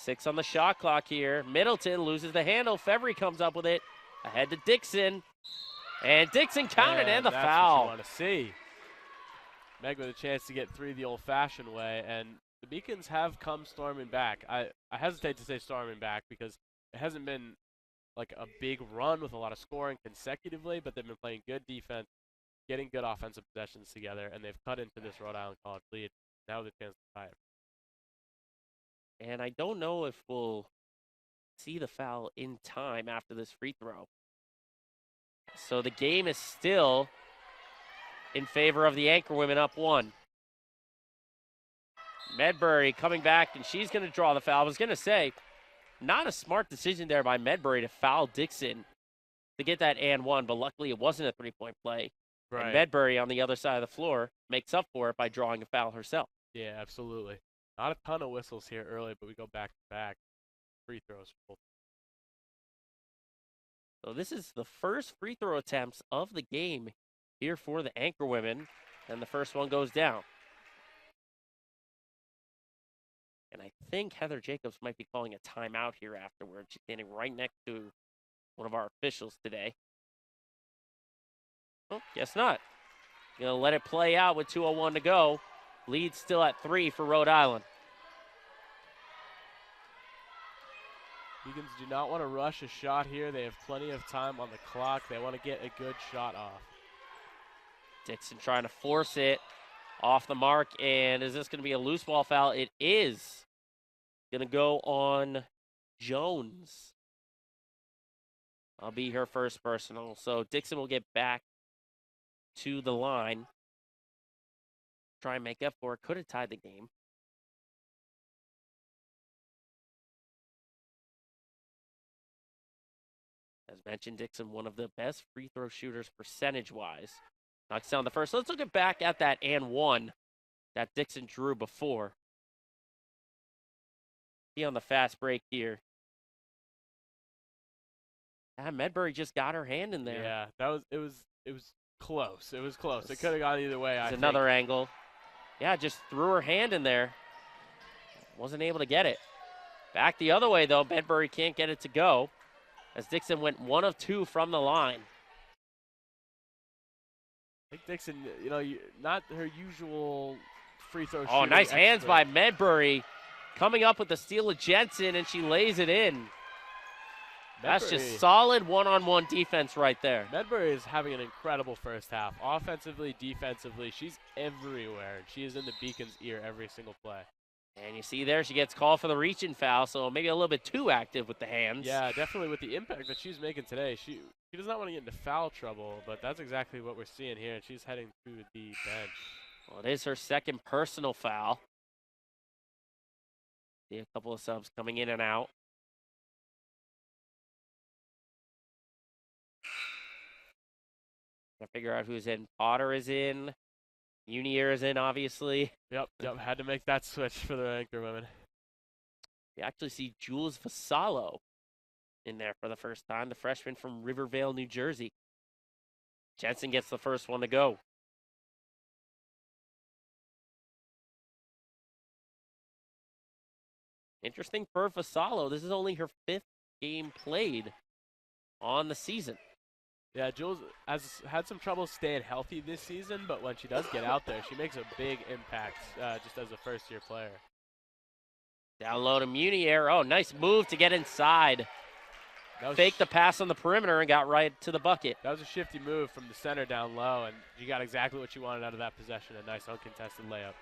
6 on the shot clock here. Middleton loses the handle. Fevry comes up with it. Ahead to Dixon. And Dixon counted and the that's foul. What you want to see. Meg with a chance to get 3 the old-fashioned way, and the Beacons have come storming back. I hesitate to say storming back because it hasn't been like a big run with a lot of scoring consecutively, but they've been playing good defense, getting good offensive possessions together, and they've cut into this Rhode Island College lead. Now the chance to tie it. And I don't know if we'll see the foul in time after this free throw. So the game is still in favor of the Anchor women, up 1. Medbury coming back, and she's going to draw the foul. I was going to say, not a smart decision there by Medbury to foul Dixon to get that and 1, but luckily it wasn't a three-point play. Right. And Medbury on the other side of the floor makes up for it by drawing a foul herself. Yeah, absolutely. Not a ton of whistles here early, but we go back to back. Free throws for both. So this is the first free throw attempts of the game here for the Anchor women, and the first one goes down. And I think Heather Jacobs might be calling a timeout here afterwards. She's standing right next to one of our officials today. Oh, guess not. Gonna let it play out with 2:01 to go. Lead still at 3 for Rhode Island. Beacons do not want to rush a shot here. They have plenty of time on the clock. They want to get a good shot off. Dixon trying to force it off the mark. And is this going to be a loose ball foul? It is going to go on Jones. I'll be her first personal. So Dixon will get back to the line. Try and make up for it. Could have tied the game. As mentioned, Dixon, one of the best free throw shooters percentage-wise. Knocks down the first. Let's look back at that and 1 that Dixon drew before. Be on the fast break here. Medbury just got her hand in there. Yeah, it was close. It was close. It could have gone either way. There's another angle. Yeah, just threw her hand in there. Wasn't able to get it. Back the other way, though. Medbury can't get it to go, as Dixon went 1 of 2 from the line. I think Dixon, not her usual free throw shooter. Oh, nice hands by Medbury. Coming up with the steal of Jensen, and she lays it in. That's just solid one-on-one defense right there. Medbury is having an incredible first half. Offensively, defensively, she's everywhere. She is in the Beacon's ear every single play. And you see there, she gets called for the reach-in foul, so maybe a little bit too active with the hands. Yeah, definitely with the impact that she's making today. She does not want to get into foul trouble, but that's exactly what we're seeing here, and she's heading to the bench. Well, it is her second personal foul. See a couple of subs coming in and out. Gotta figure out who's in. Potter is in. Unier is in, obviously. Yep, had to make that switch for the Anchor women. You actually see Jules Vassallo in there for the first time, the freshman from Rivervale, New Jersey. Jensen gets the first one to go. Interesting for Vassallo. This is only her 5th game played on the season. Yeah, Jules has had some trouble staying healthy this season, but when she does get out there, she makes a big impact just as a first-year player. Down low to Munier. Oh, nice move to get inside. Faked the pass on the perimeter and got right to the bucket. That was a shifty move from the center down low, and you got exactly what you wanted out of that possession, a nice uncontested layup.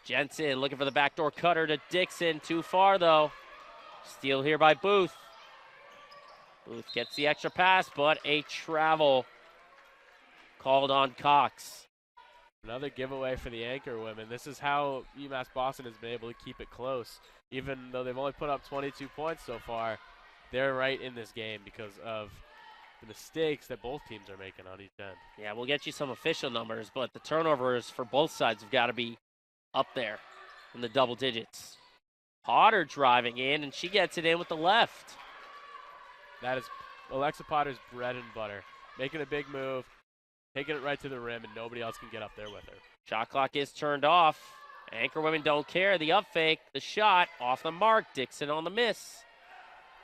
Jensen looking for the backdoor cutter to Dixon. Too far, though. Steal here by Booth. Booth gets the extra pass, but a travel called on Cox. Another giveaway for the Anchor women. This is how UMass Boston has been able to keep it close. Even though they've only put up 22 points so far, they're right in this game because of the mistakes that both teams are making on each end. Yeah, we'll get you some official numbers, but the turnovers for both sides have got to be up there in the double digits. Potter driving in, and she gets it in with the left. That is Alexa Potter's bread and butter. Making a big move, taking it right to the rim, and nobody else can get up there with her. Shot clock is turned off. Anchor women don't care. The up fake, the shot, off the mark. Dixon on the miss.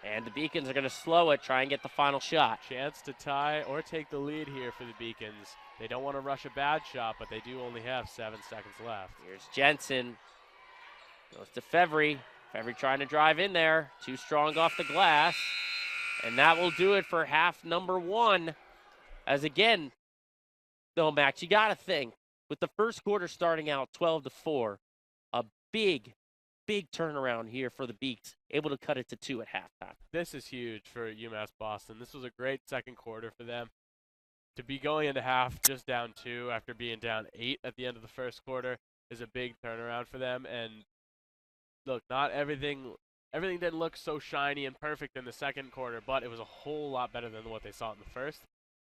And the Beacons are going to slow it, try and get the final shot. Chance to tie or take the lead here for the Beacons. They don't want to rush a bad shot, but they do only have 7 seconds left. Here's Jensen. Goes to Fevry. Fevry trying to drive in there. Too strong off the glass. And that will do it for half number 1. As again, though, Max, you got to think, with the first quarter starting out 12-4, a big turnaround here for the Beaks, able to cut it to 2 at halftime. This is huge for UMass Boston. This was a great second quarter for them. To be going into half just down 2 after being down 8 at the end of the first quarter is a big turnaround for them. And look, not everything didn't look so shiny and perfect in the second quarter, but it was a whole lot better than what they saw in the first.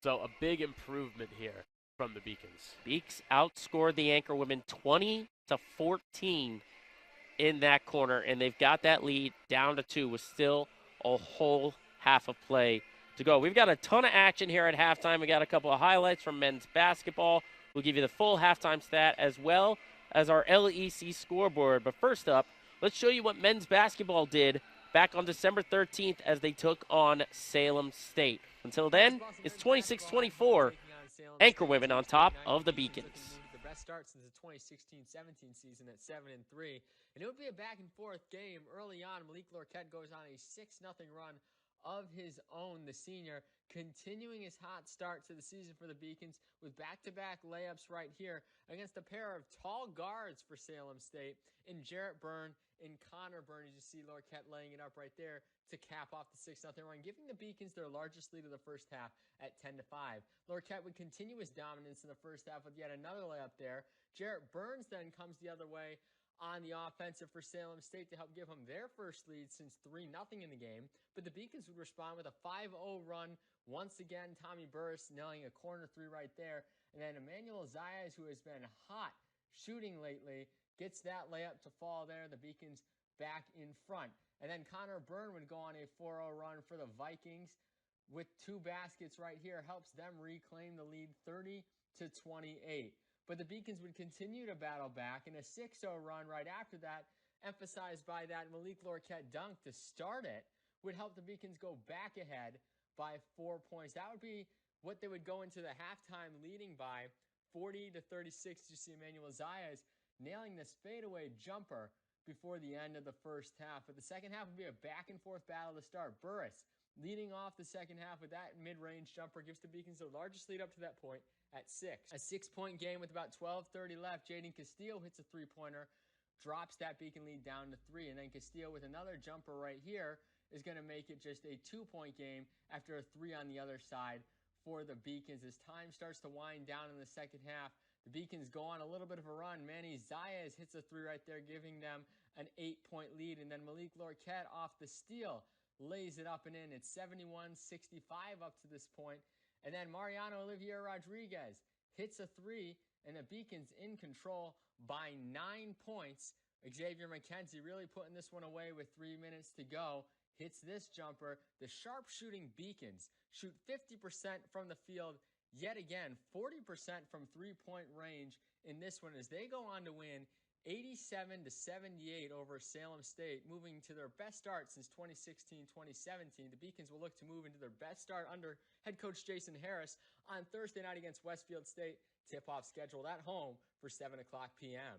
So a big improvement here from the Beacons. Beaks outscored the Anchor women 20-14 in that corner, and they've got that lead down to 2 with still a whole half of play to go. We've got a ton of action here at halftime. We got a couple of highlights from men's basketball. We'll give you the full halftime stat as well as our LEC scoreboard. But first up, let's show you what men's basketball did back on December 13th as they took on Salem State. Until then, it's 26-24. Anchor women on top of the Beacons. The best start since the 2016-17 season at 7-3. And it would be a back-and-forth game early on. Malik Lorquette goes on a 6-0 run of his own, the senior, continuing his hot start to the season for the Beacons with back-to-back layups right here against a pair of tall guards for Salem State in Jarrett Byrne and Connor Byrne. As you see Lorquette laying it up right there to cap off the 6-0 run, giving the Beacons their largest lead of the first half at 10-5. Lorquette would continue his dominance in the first half with yet another layup there. Jarrett Burns then comes the other way on the offensive for Salem State to help give them their first lead since 3-0 in the game. But the Beacons would respond with a 5-0 run. Once again, Tommy Burris nailing a corner 3 right there. And then Emmanuel Zayas, who has been hot shooting lately, gets that layup to fall there. The Beacons back in front. And then Connor Byrne would go on a 4-0 run for the Vikings with 2 baskets right here. Helps them reclaim the lead 30-28. But the Beacons would continue to battle back in a 6-0 run right after that, emphasized by that Malik Lorquette dunk to start it, would help the Beacons go back ahead by 4 points. That would be what they would go into the halftime leading by, 40-36. You see Emmanuel Zayas nailing this fadeaway jumper before the end of the first half. But the second half would be a back-and-forth battle to start. Burris leading off the second half with that mid-range jumper gives the Beacons the largest lead up to that point at 6. A 6-point game with about 12:30 left. Jaden Castillo hits a 3-pointer, drops that Beacon lead down to 3, and then Castillo with another jumper right here is going to make it just a 2-point game after a 3 on the other side for the Beacons. As time starts to wind down in the second half, the Beacons go on a little bit of a run. Manny Zayas hits a 3 right there, giving them an 8-point lead, and then Malik Lorquette off the steal lays it up and in. It's 71-65 up to this point. And then Mariano Olivier Rodriguez hits a 3, and the Beacons in control by 9 points. Xavier McKenzie really putting this one away with 3 minutes to go. Hits this jumper. The sharp-shooting Beacons shoot 50% from the field yet again, 40% from three-point range in this one as they go on to win 87-78 over Salem State, moving to their best start since 2016-2017. The Beacons will look to move into their best start under head coach Jason Harris on Thursday night against Westfield State. Tip-off scheduled at home for 7 o'clock p.m.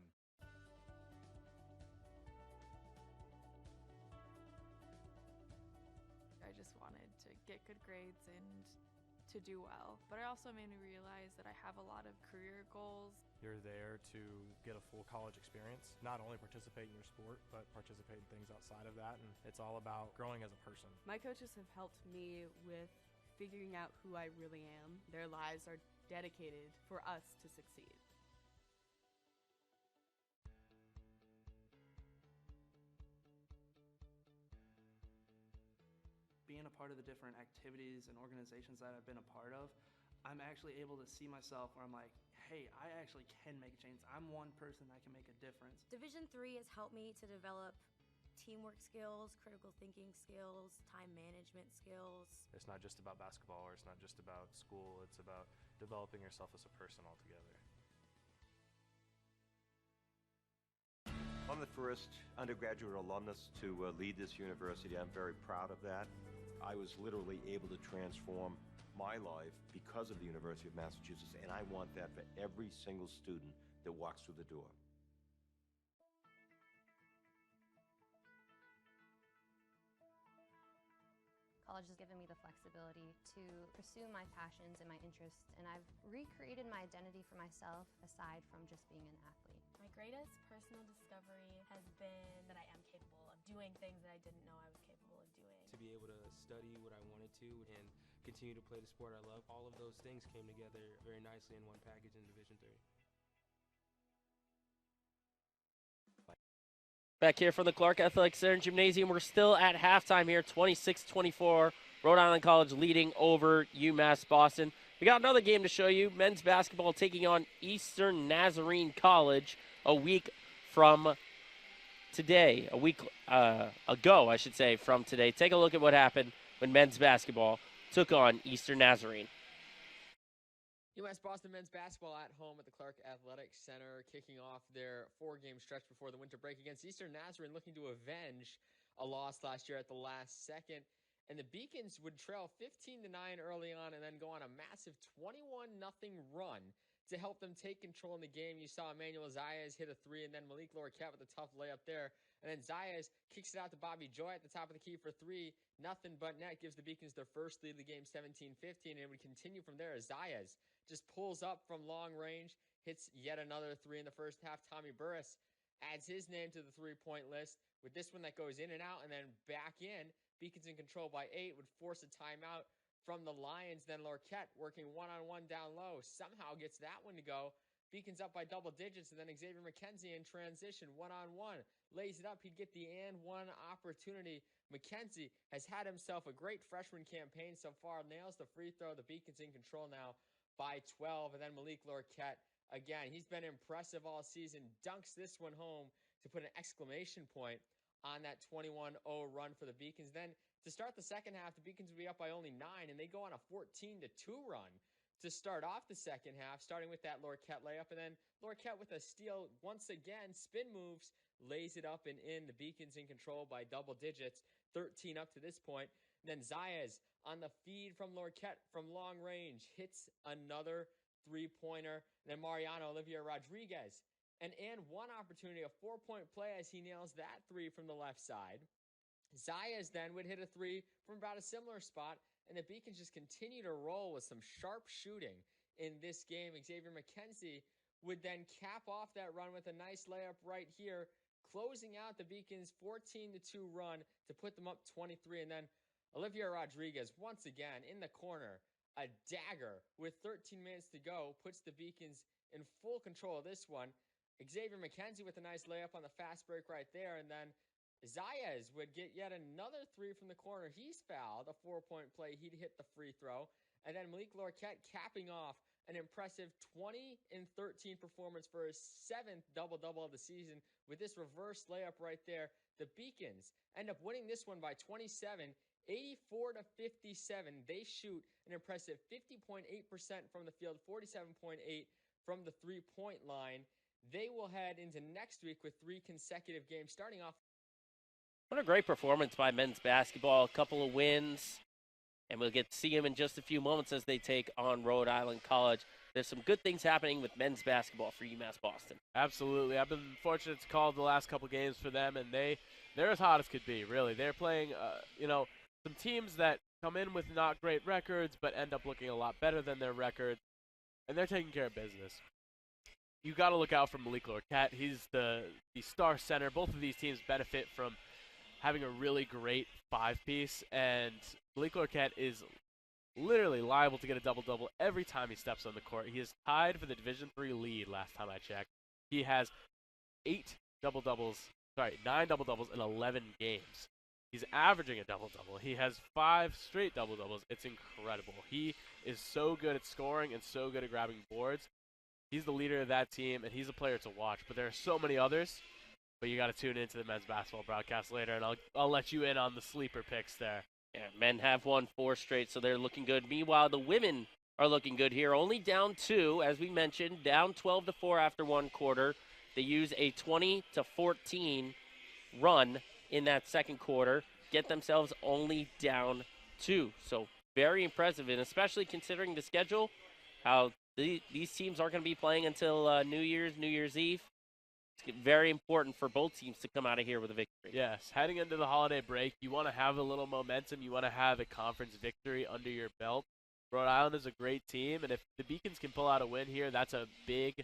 I just wanted to get good grades and to do well, but it also made me realize that I have a lot of career goals. You're there to get a full college experience, not only participate in your sport, but participate in things outside of that, and it's all about growing as a person. My coaches have helped me with figuring out who I really am. Their lives are dedicated for us to succeed. being a part of the different activities and organizations that I've been a part of, I'm actually able to see myself where I'm like, hey, I actually can make a change. I'm one person that can make a difference. Division III has helped me to develop teamwork skills, critical thinking skills, time management skills. It's not just about basketball, or it's not just about school, it's about developing yourself as a person altogether. I'm the first undergraduate alumnus to lead this university. I'm very proud of that. I was literally able to transform my life because of the University of Massachusetts, and I want that for every single student that walks through the door. College has given me the flexibility to pursue my passions and my interests, and I've recreated my identity for myself aside from just being an athlete. My greatest personal discovery has been that I am capable of doing things that I didn't know I was capable of doing. To be able to study what I wanted to and continue to play the sport I love, all of those things came together very nicely in one package in Division III. Back here from the Clark Athletic Center and Gymnasium, we're still at halftime here, 26-24. Rhode Island College leading over UMass Boston. We got another game to show you. Men's basketball taking on Eastern Nazarene College a week from today. A week ago, I should say, from today. Take a look at what happened when men's basketball took on Eastern Nazarene. UMass Boston men's basketball at home at the Clark Athletic Center, kicking off their 4-game stretch before the winter break against Eastern Nazarene, looking to avenge a loss last year at the last second. And the Beacons would trail 15-9 early on and then go on a massive 21-0 run to help them take control in the game. You saw Emmanuel Zayas hit a 3, and then Malik Lorquette with a tough layup there. And then Zayas kicks it out to Bobby Joy at the top of the key for 3. Nothing but net gives the Beacons their first lead of the game, 17-15, and it would continue from there as Zayas just pulls up from long range, hits yet another 3 in the first half. Tommy Burris adds his name to the three-point list with this one that goes in and out and then back in. Beacons in control by 8, would force a timeout from the Lions. Then Lorquette working one-on-one down low, somehow gets that one to go. Beacons up by double digits, and then Xavier McKenzie in transition, one-on-one, lays it up. He'd get the and one opportunity. McKenzie has had himself a great freshman campaign so far, nails the free throw. The Beacons in control now by 12, and then Malik Lorquette, again, he's been impressive all season, dunks this one home to put an exclamation point on that 21-0 run for the Beacons. Then to start the second half, the Beacons would be up by only 9, and they go on a 14-2 run to start off the second half, starting with that Lorquette layup, and then Lorquette with a steal once again, spin moves, lays it up and in. The Beacons in control by double digits, 13 up to this point. And then Zayas on the feed from Lorquette from long range hits another three-pointer. And then Mariano Olivier Rodriguez, an and one opportunity, a 4-point play as he nails that 3 from the left side. Zayas then would hit a 3 from about a similar spot, and the Beacons just continue to roll with some sharp shooting in this game. Xavier McKenzie would then cap off that run with a nice layup right here, closing out the Beacons' 14-2 run to put them up 23. And then Olivier Rodriguez, once again, in the corner, a dagger with 13 minutes to go, puts the Beacons in full control of this one. Xavier McKenzie with a nice layup on the fast break right there, and then Zayas would get yet another 3 from the corner. He's fouled, a 4-point play. He'd hit the free throw. And then Malik Lorquette capping off an impressive 20-13 performance for his 7th double-double of the season with this reverse layup right there. The Beacons end up winning this one by 27, 84-57. They shoot an impressive 50.8% from the field, 47.8% from the three-point line. They will head into next week with 3 consecutive games, starting off. What a great performance by men's basketball. A couple of wins, and we'll get to see them in just a few moments as they take on Rhode Island College. There's some good things happening with men's basketball for UMass Boston. Absolutely. I've been fortunate to call the last couple games for them, and they're as hot as could be, really. They're playing, some teams that come in with not great records but end up looking a lot better than their record, and they're taking care of business. You got to look out for Malik Lorquette. He's the star center. Both of these teams benefit from having a really great 5-piece, and Malik Lorquette is literally liable to get a double-double every time he steps on the court. He is tied for the Division III lead last time I checked. He has 9 double-doubles in 11 games. He's averaging a double-double. He has 5 straight double-doubles. It's incredible. He is so good at scoring and so good at grabbing boards. He's the leader of that team, and he's a player to watch. But there are so many others. But you got to tune into the men's basketball broadcast later, and I'll let you in on the sleeper picks there. Yeah, men have won 4 straight, so they're looking good. Meanwhile, the women are looking good here. Only down 2, as we mentioned, down 12-4 after 1 quarter. They use a 20-14 run in that second quarter, get themselves only down 2. So very impressive, and especially considering the schedule, how these teams aren't going to be playing until New Year's Eve. It's very important for both teams to come out of here with a victory. Yes, heading into the holiday break, you want to have a little momentum. You want to have a conference victory under your belt. Rhode Island is a great team, and if the Beacons can pull out a win here, that's a big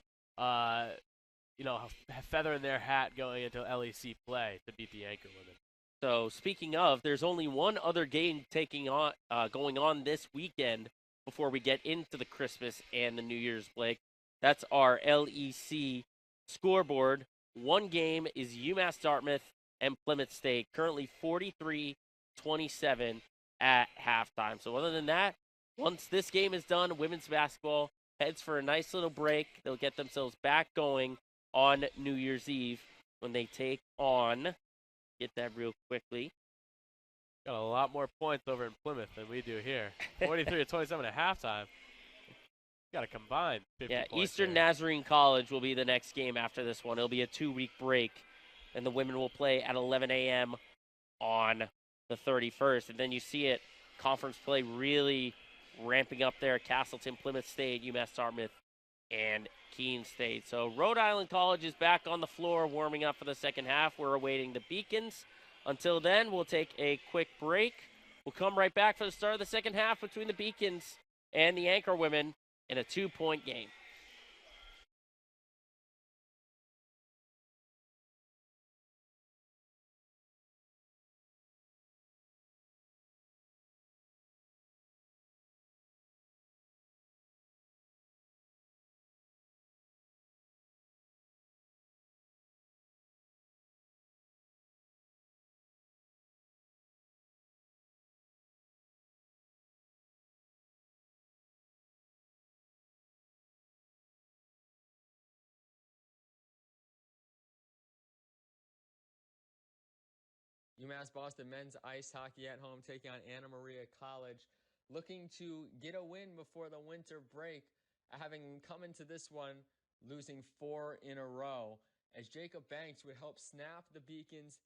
feather in their hat going into LEC play to beat the Anchor women. So speaking of, there's only one other game going on this weekend before we get into the Christmas and the New Year's break. That's our LEC scoreboard. One game is UMass Dartmouth and Plymouth State, currently 43-27 at halftime. So other than that, once this game is done, women's basketball heads for a nice little break. They'll get themselves back going on New Year's Eve when they take on, get that real quickly. Got a lot more points over in Plymouth than we do here. 43-27 at halftime. Got a combined 50 points. Eastern here. Nazarene College will be the next game after this one. It'll be a 2-week break, and the women will play at 11 a.m. on the 31st. And then you see it, conference play really ramping up there. Castleton, Plymouth State, UMass Dartmouth, and Keene State. So Rhode Island College is back on the floor warming up for the second half. We're awaiting the Beacons. Until then, we'll take a quick break. We'll come right back for the start of the second half between the Beacons and the Anchor women in a 2-point game. UMass Boston men's ice hockey at home taking on Anna Maria College, looking to get a win before the winter break, having come into this one losing 4 in a row, as Jacob Banks would help snap the Beacons'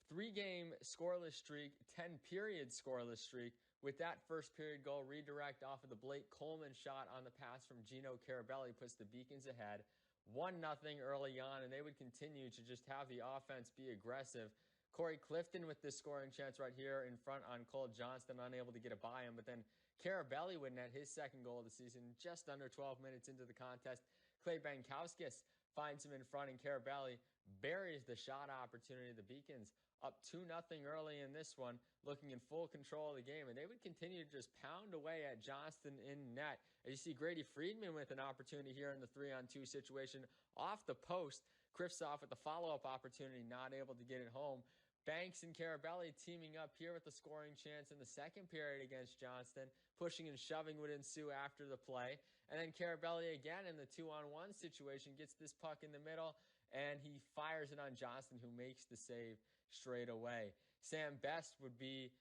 3-game scoreless streak, 10-period scoreless streak, with that first period goal redirect off of the Blake Coleman shot on the pass from Gino Carabelli puts the Beacons ahead 1-0 early on, and they would continue to just have the offense be aggressive. Corey Clifton with this scoring chance right here in front on Cole Johnston, unable to get it by him. But then Carabelli would net his second goal of the season just under 12 minutes into the contest. Clay Bankowskis finds him in front, and Carabelli buries the shot opportunity. The Beacons up 2-0 early in this one, looking in full control of the game. And they would continue to just pound away at Johnston in net. As you see Grady Friedman with an opportunity here in the 3-on-2 situation off the post. Kristoff with the follow-up opportunity, not able to get it home. Banks and Carabelli teaming up here with the scoring chance in the second period against Johnston. Pushing and shoving would ensue after the play. And then Carabelli again in the 2-on-1 situation gets this puck in the middle, and he fires it on Johnston, who makes the save straight away. Sam Best would be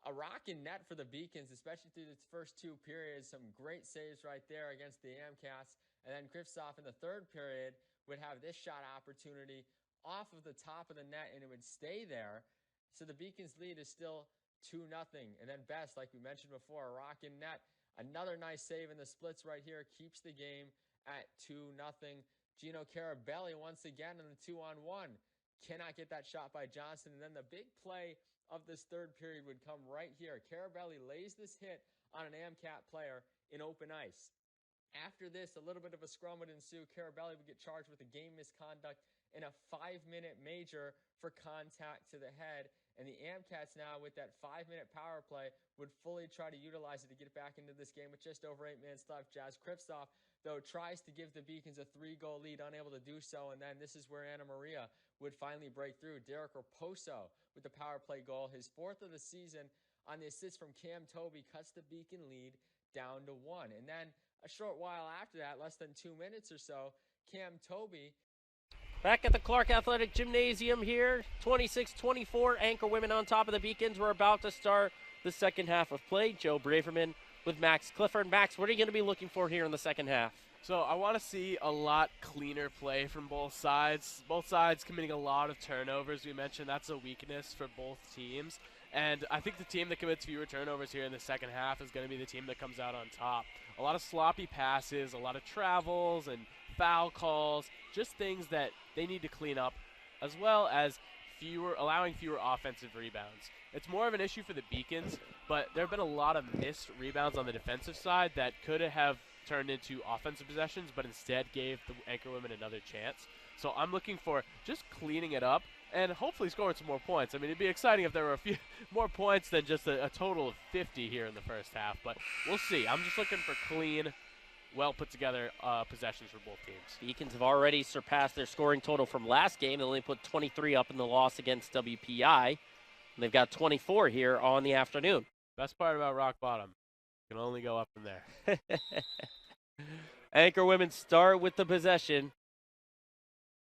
a rockin' net for the Beacons, especially through the first 2 periods. Some great saves right there against the Amcats. And then Kristoff in the third period would have this shot opportunity off of the top of the net, and it would stay there. So the Beacons lead is still 2-0. And then Best, like we mentioned before, a rockin' net. Another nice save in the splits right here, keeps the game at 2-0. Gino Carabelli once again in the 2-on-1. Cannot get that shot by Johnston. And then the big play of this third period would come right here. Carabelli lays this hit on an AMCAT player in open ice. After this, a little bit of a scrum would ensue. Carabelli would get charged with a game misconduct in a 5-minute major for contact to the head. And the Amcats now, with that 5-minute power play, would fully try to utilize it to get back into this game with just over 8 minutes left. Jazz Kristoff, though, tries to give the Beacons a 3-goal lead, unable to do so. And then this is where Anna Maria would finally break through. Derek Raposo with the power play goal, his 4th of the season on the assist from Cam Toby, cuts the Beacon lead down to 1. And then a short while after that, less than 2 minutes or so, Cam Toby. Back at the Clark Athletic Gymnasium here, 26-24, Anchor women on top of the Beacons. We're about to start the second half of play. Joe Braverman with Max Clifford. Max, what are you going to be looking for here in the second half? So I want to see a lot cleaner play from both sides. Both sides committing a lot of turnovers. We mentioned that's a weakness for both teams. And I think the team that commits fewer turnovers here in the second half is going to be the team that comes out on top. A lot of sloppy passes, a lot of travels and foul calls, just things that they need to clean up, as well as allowing fewer offensive rebounds. It's more of an issue for the Beacons, but there have been a lot of missed rebounds on the defensive side that could have turned into offensive possessions, but instead gave the Anchor women another chance. So I'm looking for just cleaning it up and hopefully scoring some more points. I mean, it'd be exciting if there were a few more points than just a total of 50 here in the first half, but we'll see. I'm just looking for clean, well put together possessions for both teams. Beacons have already surpassed their scoring total from last game. They only put 23 up in the loss against WPI. And they've got 24 here on the afternoon. Best part about rock bottom, you can only go up from there. Anchor women start with the possession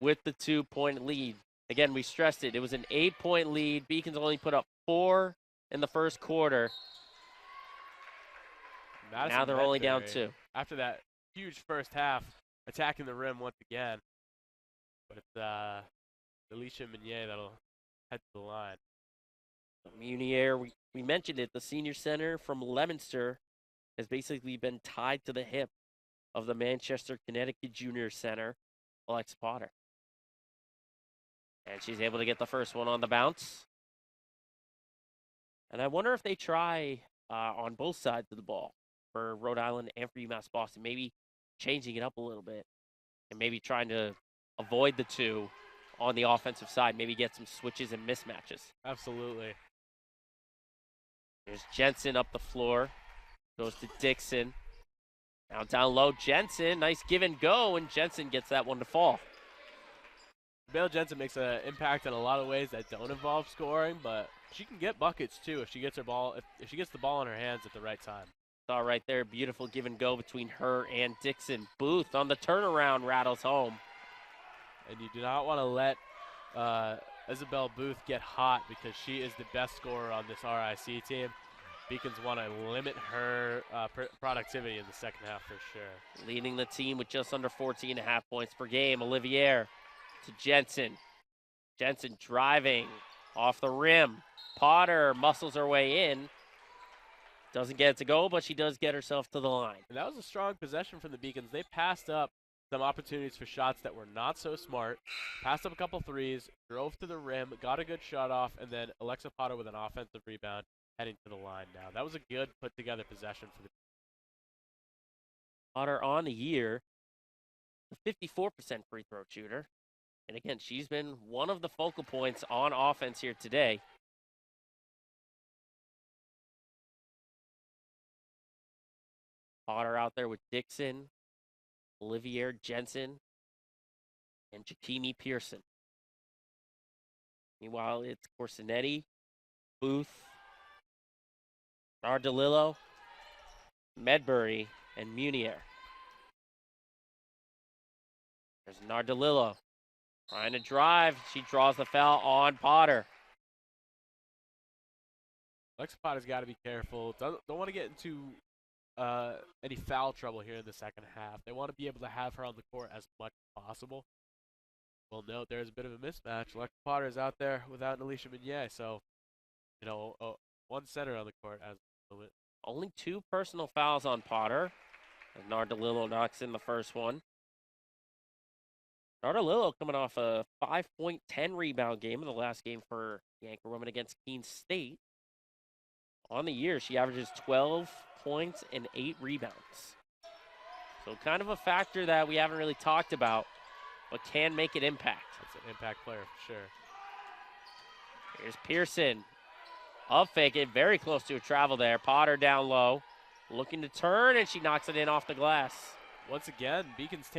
with the 2-point lead. Again, we stressed it. It was an 8-point lead. Beacons only put up 4 in the first quarter. Now they're only down 2. After that huge first half, attacking the rim once again. But it's Alicia Meunier that'll head to the line. Meunier, we mentioned it, the senior center from Leominster has basically been tied to the hip of the Manchester, Connecticut junior center, Alexa Potter. And she's able to get the first one on the bounce. And I wonder if they try on both sides of the ball for Rhode Island and for UMass Boston, maybe changing it up a little bit and maybe trying to avoid the 2 on the offensive side, maybe get some switches and mismatches. Absolutely. There's Jensen up the floor, goes to Dixon. Now down low, Jensen, nice give and go, and Jensen gets that one to fall. Bale Jensen makes an impact in a lot of ways that don't involve scoring, but she can get buckets too if she gets her ball, if she gets the ball in her hands at the right time. Saw right there, beautiful give and go between her and Dixon. Booth on the turnaround rattles home. And you do not want to let Isabel Booth get hot because she is the best scorer on this RIC team. Beacons want to limit her productivity in the second half for sure. Leading the team with just under 14.5 points per game, Olivier to Jensen. Jensen driving off the rim. Potter muscles her way in. Doesn't get it to go, but she does get herself to the line. And that was a strong possession from the Beacons. They passed up some opportunities for shots that were not so smart. Passed up a couple threes, drove to the rim, got a good shot off, and then Alexa Potter with an offensive rebound heading to the line now. That was a good put-together possession for the Potter on the year, a 54% free throw shooter. And again, she's been one of the focal points on offense here today. Potter out there with Dixon, Olivier Jensen, and Jakimi Pearson. Meanwhile, it's Corsinetti, Booth, Ardilillo, Medbury, and Meunier. There's Nardilillo trying to drive. She draws the foul on Potter. Alexa Potter's got to be careful. Don't want to get into any foul trouble here in the second half. They want to be able to have her on the court as much as possible. Well, note there's a bit of a mismatch. Alexa Potter is out there without Alicia Meunier, so one center on the court as a little bit. Only 2 personal fouls on Potter. As Nardilillo knocks in the first one. Nardilillo coming off a 5-point, 10-rebound game in the last game for the Anchor women against Keene State. On the year, she averages 12 points and 8 rebounds. So kind of a factor that we haven't really talked about, but can make an impact. That's an impact player for sure. Here's Pearson. Up fake it, very close to a travel there. Potter down low, looking to turn, and she knocks it in off the glass. once again, Beacon's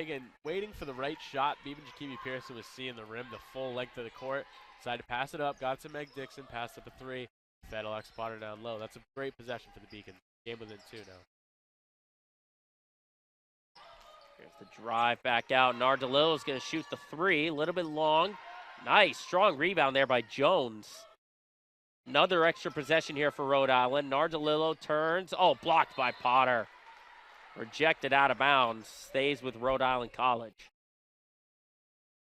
waiting for the right shot. Even Jakimi Pearson was seeing the rim, the full length of the court. Decided to pass it up, got to Meg Dixon, passed up a 3. Fed Alexa Potter down low. That's a great possession for the Beacons. Game within 2 now. Here's the drive back out. Nardalillo is going to shoot the 3, a little bit long. Nice, strong rebound there by Jones. Another extra possession here for Rhode Island. Nardalillo turns. Oh, blocked by Potter. Rejected out of bounds. Stays with Rhode Island College.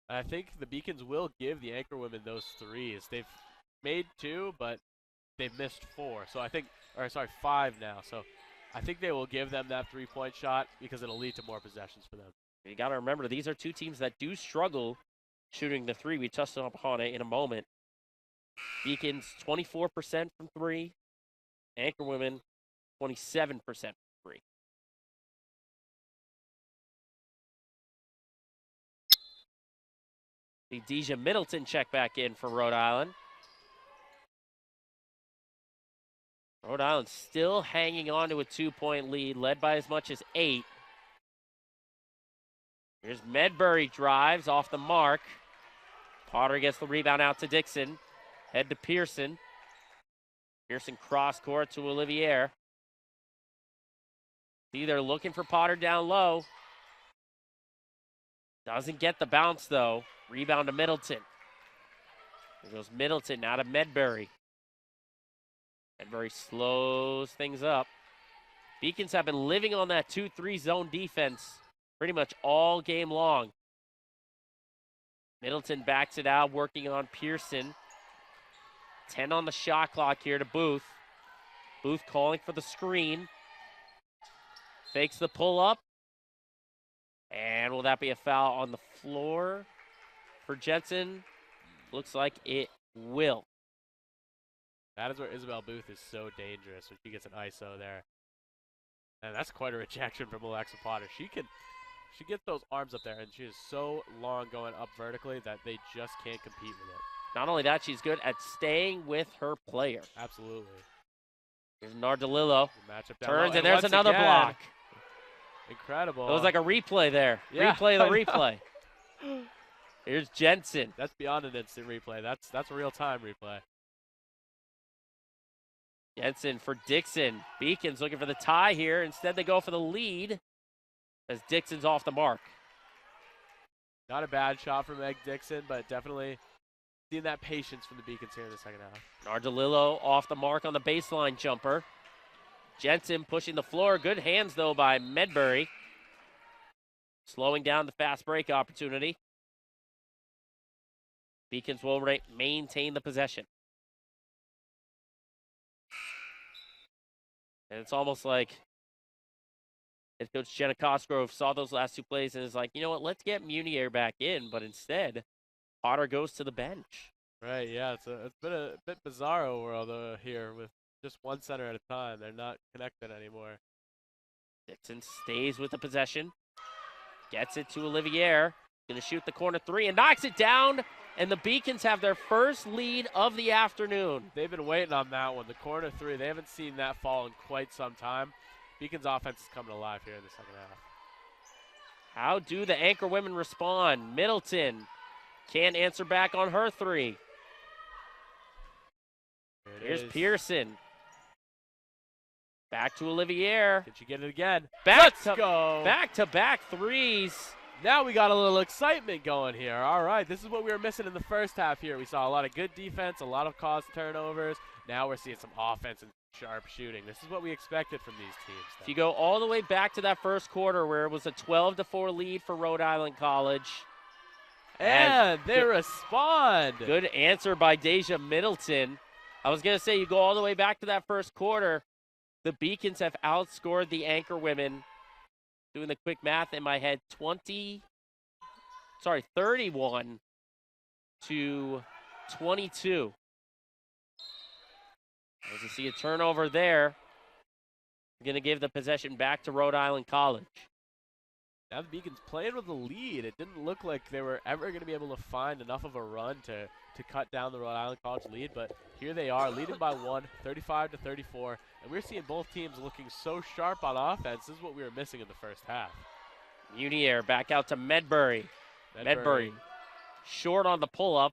I think the Beacons will give the Anchor women those 3s. They've made 2, but they've missed 4. So I think, 5 now. So I think they will give them that 3-point shot because it'll lead to more possessions for them. You got to remember, these are 2 teams that do struggle shooting the 3. We touched upon it in a moment. Beacons 24% from 3. Anchor women 27% from 3. The Deja Middleton check back in for Rhode Island. Rhode Island still hanging on to a 2-point lead, led by as much as 8. Here's Medbury drives off the mark. Potter gets the rebound out to Dixon. Head to Pearson. Pearson cross court to Olivier. See, they're looking for Potter down low. Doesn't get the bounce, though. Rebound to Middleton. There goes Middleton out of Medbury. Medbury slows things up. Beacons have been living on that 2-3 zone defense pretty much all game long. Middleton backs it out, working on Pearson. 10 on the shot clock here to Booth. Booth calling for the screen. Fakes the pull-up. And will that be a foul on the floor for Jensen? Looks like it will. That is where Isabel Booth is so dangerous when she gets an ISO there. And that's quite a rejection from Alexa Potter. She gets those arms up there, and she is so long going up vertically that they just can't compete with it. Not only that, she's good at staying with her player. Absolutely. Here's Nardalillo. Matchup Turns, and there's another block. Incredible. It was like a replay there. Yeah, replay the replay. Here's Jensen. That's beyond an instant replay. That's a real-time replay. Jensen for Dixon. Beacons looking for the tie here. Instead, they go for the lead as Dixon's off the mark. Not a bad shot from Meg Dixon, but definitely seeing that patience from the Beacons here in the second half. Nardalillo off the mark on the baseline jumper. Jensen pushing the floor. Good hands, though, by Medbury. Slowing down the fast break opportunity. Beacons will maintain the possession. And it's almost like head coach Jenna Cosgrove saw those last 2 plays and is like, you know what, let's get Munier back in. But instead, Potter goes to the bench. Right, yeah, it's been a bit bizarro world here with just one center at a time. They're not connected anymore. Dixon stays with the possession. Gets it to Olivier. Going to shoot the corner 3 and knocks it down. And the Beacons have their first lead of the afternoon. They've been waiting on that one. The corner 3, they haven't seen that fall in quite some time. Beacons offense is coming alive here in the second half. How do the Anchor women respond? Middleton can't answer back on her 3. Here's Pearson. Back to Olivier. Did she get it again? Let's go. Back-to-back 3s. Now we got a little excitement going here. All right, this is what we were missing in the first half here. We saw a lot of good defense, a lot of caused turnovers. Now we're seeing some offense and sharp shooting. This is what we expected from these teams. If you go all the way back to that first quarter where it was a 12-4 lead for Rhode Island College. And they respond. Good answer by Deja Middleton. I was going to say, you go all the way back to that first quarter, the Beacons have outscored the Anchor women. Doing the quick math in my head, 31 to 22. As you see a turnover there, we're going to give the possession back to Rhode Island College. Now the Beacons playing with the lead. It didn't look like they were ever going to be able to find enough of a run to cut down the Rhode Island College lead, but here they are, leading by 1, 35-34, and we're seeing both teams looking so sharp on offense. This is what we were missing in the first half. Munier back out to Medbury. Medbury short on the pull-up,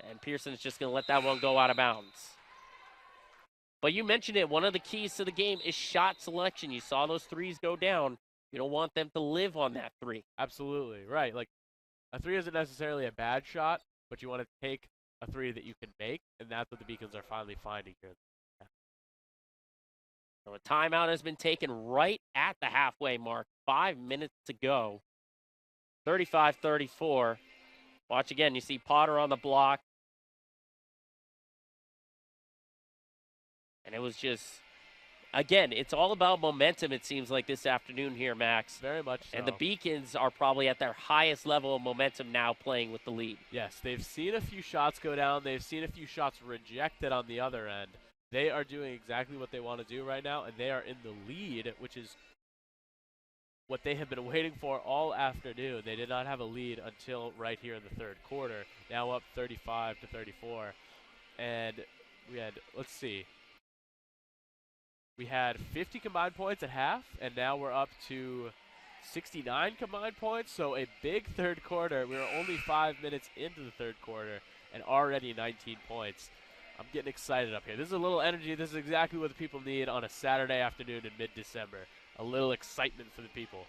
and Pearson's just going to let that one go out of bounds. But you mentioned it. One of the keys to the game is shot selection. You saw those threes go down. You don't want them to live on that three. Absolutely, right. Like, a three isn't necessarily a bad shot, but you want to take a three that you can make, and that's what the Beacons are finally finding here. So a timeout has been taken right at the halfway mark. 5 minutes to go. 35-34. Watch again. You see Potter on the block. And it was just, again, it's all about momentum, it seems like, this afternoon here, Max. Very much so. And the Beacons are probably at their highest level of momentum now playing with the lead. Yes, they've seen a few shots go down. They've seen a few shots rejected on the other end. They are doing exactly what they want to do right now, and they are in the lead, which is what they have been waiting for all afternoon. They did not have a lead until right here in the third quarter. Now up 35-34. And we had, let's see, we had 50 combined points at half, and now we're up to 69 combined points. So a big third quarter. We were only 5 minutes into the third quarter and already 19 points. I'm getting excited up here. This is a little energy. This is exactly what the people need on a Saturday afternoon in mid-December. A little excitement for the people.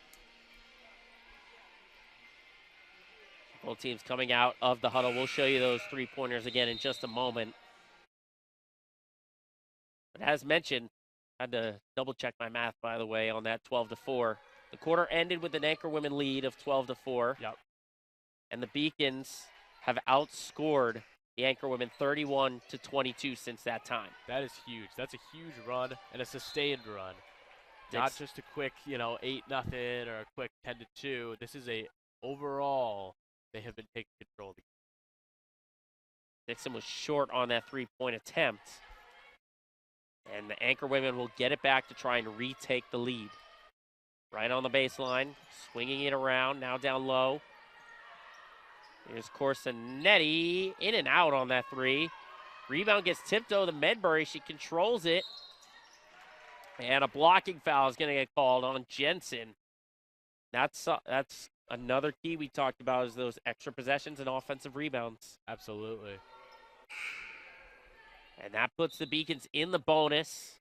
Both teams coming out of the huddle. We'll show you those three-pointers again in just a moment. But as mentioned, I had to double-check my math, by the way, on that 12-4. The quarter ended with an Anchor Women lead of 12-4. Yep. And the Beacons have outscored the Anchor Women 31-22 since that time. That is huge. That's a huge run and a sustained run. Not just a quick, 8-0 or a quick 10-2. This is a overall, they have been taking control of the game. Dixon was short on that three-point attempt. And the Anchor Women will get it back to try and retake the lead. Right on the baseline, swinging it around, now down low. Here's Corsinetti, in and out on that three. Rebound gets tipped over to Medbury. She controls it. And a blocking foul is going to get called on Jensen. That's another key we talked about, is those extra possessions and offensive rebounds. Absolutely. And that puts the Beacons in the bonus.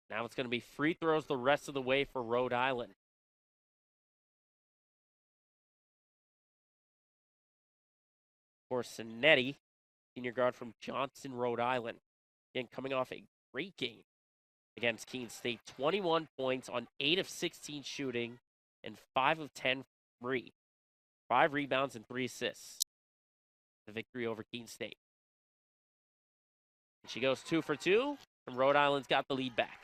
Now it's going to be free throws the rest of the way for Rhode Island. Corsinetti, senior guard from Johnston, Rhode Island. Again, coming off a great game against Keene State. 21 points on 8 of 16 shooting and 5 of 10 free. 5 rebounds and 3 assists. The victory over Keene State. And she goes 2 for 2, and Rhode Island's got the lead back.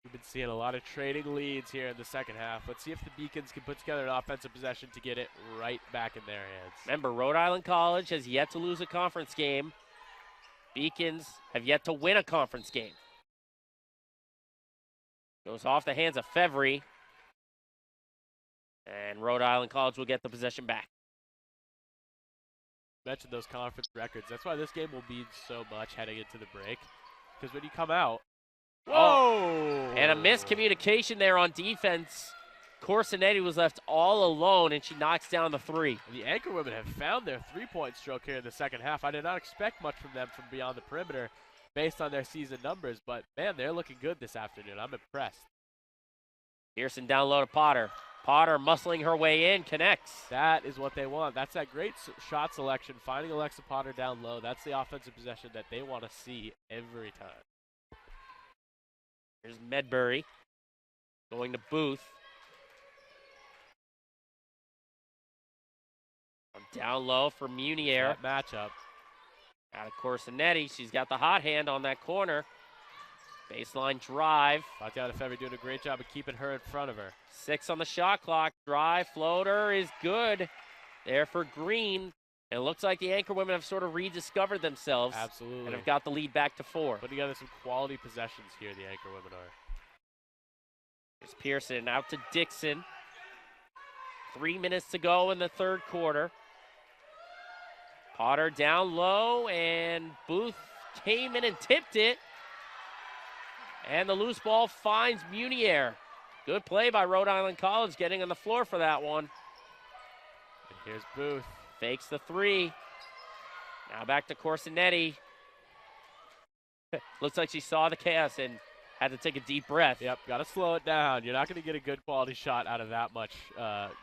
We've been seeing a lot of trading leads here in the second half. Let's see if the Beacons can put together an offensive possession to get it right back in their hands. Remember, Rhode Island College has yet to lose a conference game. Beacons have yet to win a conference game. Goes off the hands of Fevry. And Rhode Island College will get the possession back. Mentioned those conference records. That's why this game will mean so much heading into the break. Because when you come out, whoa! And a miscommunication there on defense. Corsinetti was left all alone, and she knocks down the three. The Anchor Women have found their three-point stroke here in the second half. I did not expect much from them from beyond the perimeter based on their season numbers, but, man, they're looking good this afternoon. I'm impressed. Pearson down low to Potter. Potter muscling her way in, connects. That is what they want. That's that great shot selection, finding Alexa Potter down low. That's the offensive possession that they want to see every time. Here's Medbury going to Booth. Down low for Munier. That matchup. Out of Corsinetti. She's got the hot hand on that corner. Baseline drive. Tatiana Fevry doing a great job of keeping her in front of her. 6 on the shot clock. Drive floater is good. There for Green. And it looks like the Anchor Women have sort of rediscovered themselves. Absolutely. And have got the lead back to 4. Putting together some quality possessions here, the Anchor Women are. Here's Pearson out to Dixon. 3 minutes to go in the third quarter. Potter down low, and Booth came in and tipped it. And the loose ball finds Munier. Good play by Rhode Island College, getting on the floor for that one. And here's Booth. Fakes the three. Now back to Corsinetti. Looks like she saw the chaos and had to take a deep breath. Yep, got to slow it down. You're not going to get a good quality shot out of that much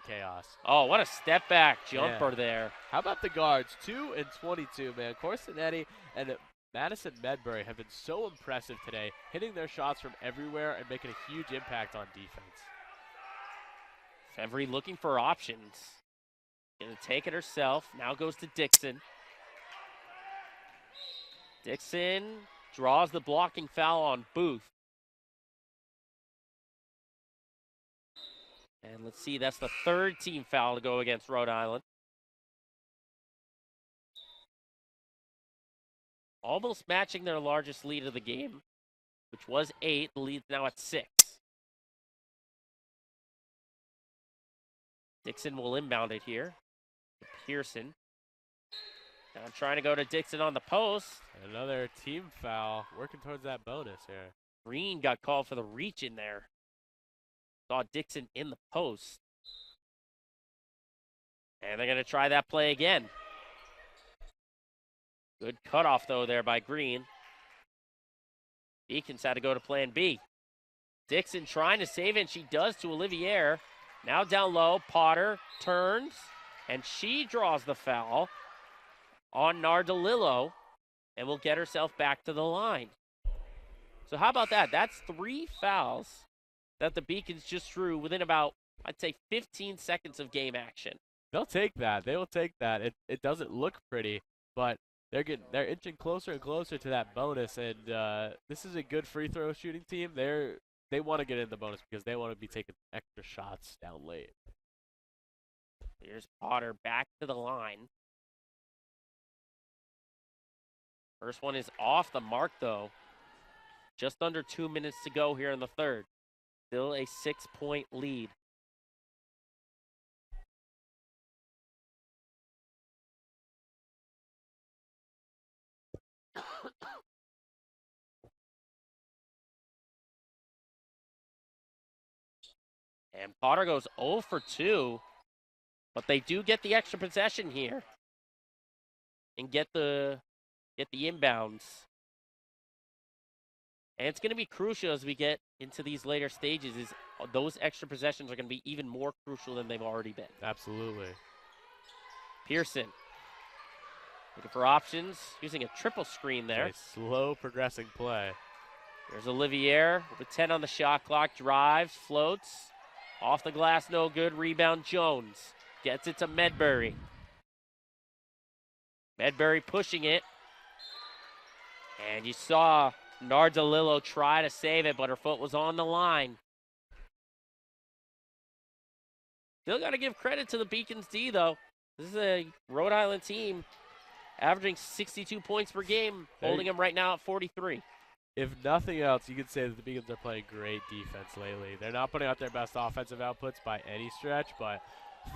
chaos. Oh, what a step back jumper there. How about the guards? 2 and 22, man. Corsinetti and Madison Medbury have been so impressive today, hitting their shots from everywhere and making a huge impact on defense. Fevry looking for options. Gonna take it herself. Now goes to Dixon. Dixon draws the blocking foul on Booth. And let's see, that's the third team foul to go against Rhode Island. Almost matching their largest lead of the game, which was 8. The lead's now at 6. Dixon will inbound it here. Pearson. Now trying to go to Dixon on the post. Another team foul, working towards that bonus here. Green got called for the reach in there. Saw Dixon in the post. And they're going to try that play again. Good cutoff, though, there by Green. Beacons had to go to plan B. Dixon trying to save it, and she does to Olivier. Now down low, Potter turns, and she draws the foul on Nardolillo and will get herself back to the line. So how about that? That's 3 fouls that the Beacons just drew within about, I'd say, 15 seconds of game action. They'll take that. They will take that. It doesn't look pretty, but they're inching closer and closer to that bonus, and this is a good free throw shooting team. They want to get in the bonus because they want to be taking extra shots down late. Here's Potter back to the line. First one is off the mark, though. Just under 2 minutes to go here in the third. Still a 6-point lead. And Potter goes 0 for 2, but they do get the extra possession here and get the inbounds. And it's going to be crucial as we get into these later stages. Is those extra possessions are going to be even more crucial than they've already been. Absolutely. Pearson looking for options, using a triple screen there. A slow progressing play. There's Olivier with 10 on the shot clock. Drives, floats. Off the glass, no good. Rebound, Jones. Gets it to Medbury. Medbury pushing it. And you saw Nardolillo try to save it, but her foot was on the line. Still got to give credit to the Beacons D, though. This is a Rhode Island team averaging 62 points per game, holding them right now at 43. If nothing else, you could say that the Beacons are playing great defense lately. They're not putting out their best offensive outputs by any stretch, but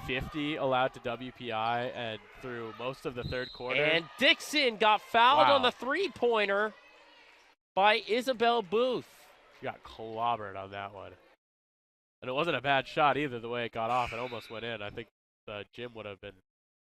50 allowed to WPI and through most of the third quarter. And Dixon got fouled on the three-pointer by Isabel Booth. She got clobbered on that one. And it wasn't a bad shot either, the way it got off. It almost went in. I think the gym would have been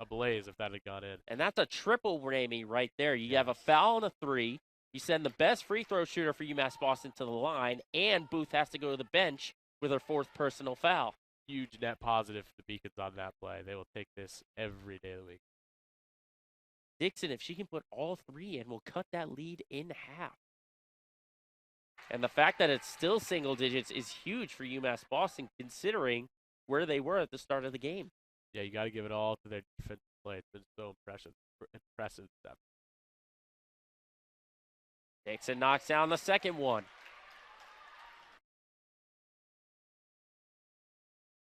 ablaze if that had gone in. And that's a triple, Ramey, right there. You have a foul and a 3. You send the best free throw shooter for UMass Boston to the line, and Booth has to go to the bench with her 4th personal foul. Huge net positive for the Beacons on that play. They will take this every day of the week. Dixon, if she can put all 3 in, will cut that lead in half. And the fact that it's still single digits is huge for UMass Boston, considering where they were at the start of the game. Yeah, you got to give it all to their defensive play. It's been so impressive. Dixon knocks down the second one.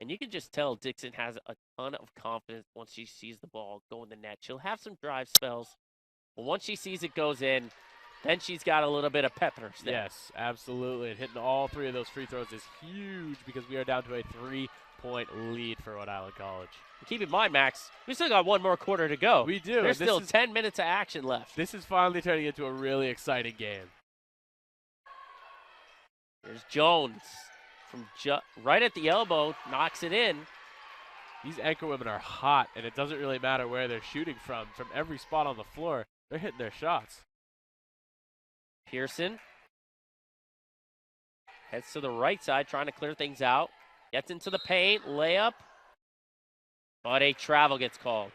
And you can just tell Dixon has a ton of confidence once she sees the ball go in the net. She'll have some drive spells, but once she sees it goes in, then she's got a little bit of pep in her step. Yes, absolutely. And hitting all 3 of those free throws is huge because we are down to a 3-point lead for Rhode Island College. Keep in mind, Max, we still got 1 more quarter to go. We do. There's still 10 minutes of action left. This is finally turning into a really exciting game. Here's Jones from right at the elbow, knocks it in. These anchor women are hot, and it doesn't really matter where they're shooting from. From every spot on the floor, they're hitting their shots. Pearson heads to the right side, trying to clear things out. Gets into the paint, layup, but a travel gets called.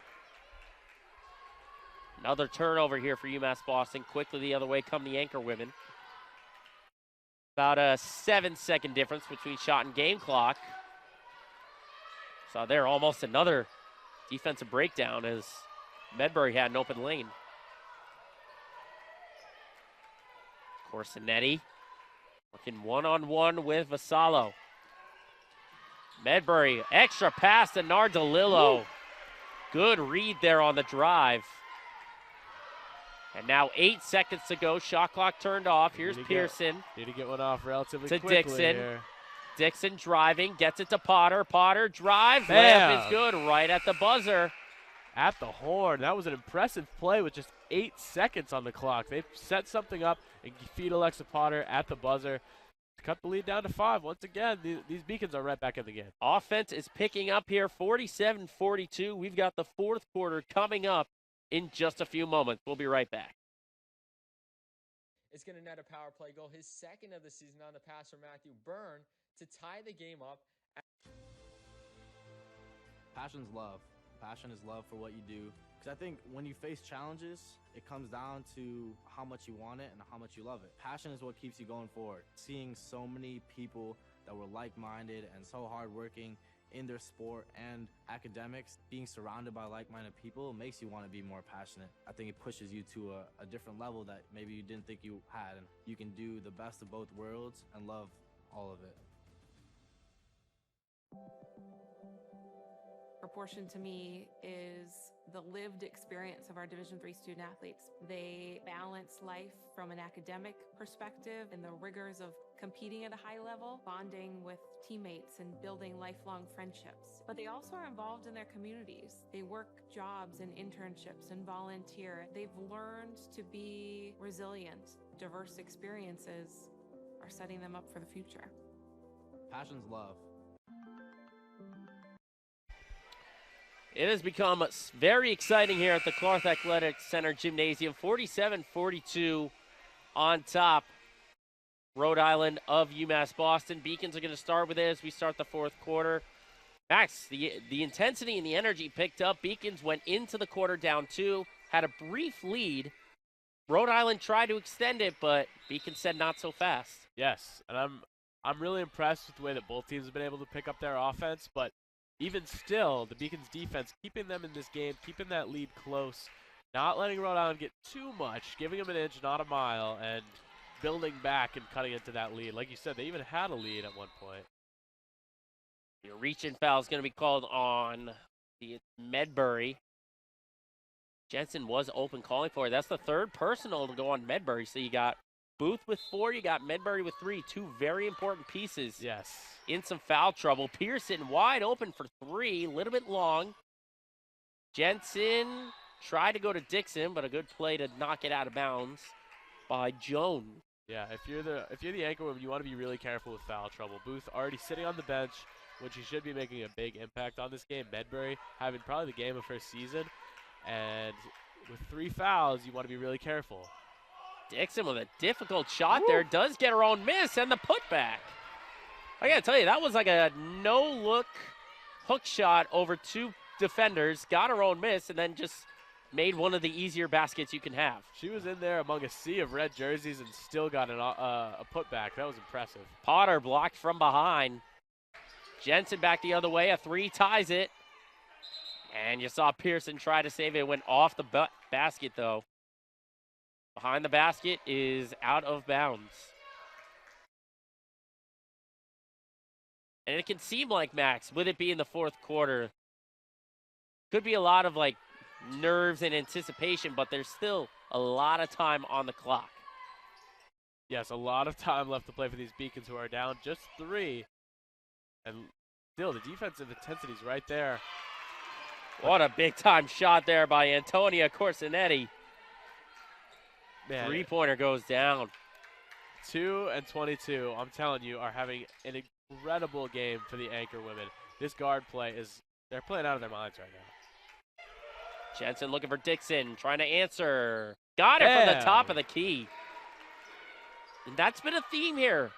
Another turnover here for UMass Boston. Quickly the other way come the anchor women. About a 7-second difference between shot and game clock. So there, almost another defensive breakdown as Medbury had an open lane. Corsinetti working one-on-one with Vassallo. Medbury, extra pass to Nardolillo. Good read there on the drive. And now 8 seconds to go. Shot clock turned off. Here's Pearson. Need to get one off relatively to quickly Dixon. here. Dixon driving, gets it to Potter. Potter drives, Bam. layup is good, right at the buzzer. At the horn. That was an impressive play with just 8 seconds on the clock. They set something up and feed Alexa Potter at the buzzer. Cut the lead down to 5. Once again, these Beacons are right back in the game. Offense is picking up here, 47-42. We've got the fourth quarter coming up in just a few moments. We'll be right back. Is going to net a power play goal, his second of the season on the pass from Matthew Byrne to tie the game up. Passion's love. Passion is love for what you do. Because I think when you face challenges, it comes down to how much you want it and how much you love it. Passion is what keeps you going forward. Seeing so many people that were like-minded and so hardworking in their sport and academics, being surrounded by like-minded people makes you want to be more passionate. I think it pushes you to a different level that maybe you didn't think you had. And you can do the best of both worlds and love all of it. Proportion to me is the lived experience of our Division III student athletes. They balance life from an academic perspective and the rigors of competing at a high level, bonding with teammates and building lifelong friendships. But they also are involved in their communities. They work jobs and internships and volunteer. They've learned to be resilient. Diverse experiences are setting them up for the future. Passion's love. It has become very exciting here at the Clark Athletic Center Gymnasium. 47-42 on top. Rhode Island of UMass Boston. Beacons are going to start with it as we start the fourth quarter. Max, the intensity and the energy picked up. Beacons went into the quarter down 2, had a brief lead. Rhode Island tried to extend it, but Beacons said not so fast. Yes, and I'm really impressed with the way that both teams have been able to pick up their offense, but even still, the Beacons defense keeping them in this game, keeping that lead close, not letting Rhode Island get too much, giving them an inch, not a mile, and building back and cutting into that lead. Like you said, they even had a lead at one point. Your reach-in foul is going to be called on the Medbury. Jensen was open calling for it. That's the third personal to go on Medbury. So you got Booth with 4, you got Medbury with 3. 2 very important pieces. Yes. In some foul trouble. Pearson wide open for 3, a little bit long. Jensen tried to go to Dixon, but a good play to knock it out of bounds by Jones. Yeah, if you're the anchor woman, you want to be really careful with foul trouble. Booth already sitting on the bench, which he should be making a big impact on this game. Medbury having probably the game of her season, and with 3 fouls, you want to be really careful. Dixon with a difficult shot there, does get her own miss, and the putback. I gotta tell you, that was like a no-look hook shot over 2 defenders, got her own miss, and then just made one of the easier baskets you can have. She was in there among a sea of red jerseys and still got a putback. That was impressive. Potter blocked from behind. Jensen back the other way, a 3 ties it. And you saw Pearson try to save it. It went off the basket, though. Behind the basket is out of bounds. And it can seem like, Max, with it being the fourth quarter, could be a lot of, like, nerves and anticipation, but there's still a lot of time on the clock. Yes, a lot of time left to play for these Beacons who are down just 3. And still, the defensive intensity is right there. What a big-time shot there by Antonia Corsinetti. Man, 3-pointer goes down. 2 and 22, I'm telling you, are having an incredible game for the Anchor women. This guard play they're playing out of their minds right now. Jensen looking for Dixon, trying to answer. Got it from the top of the key. And that's been a theme here.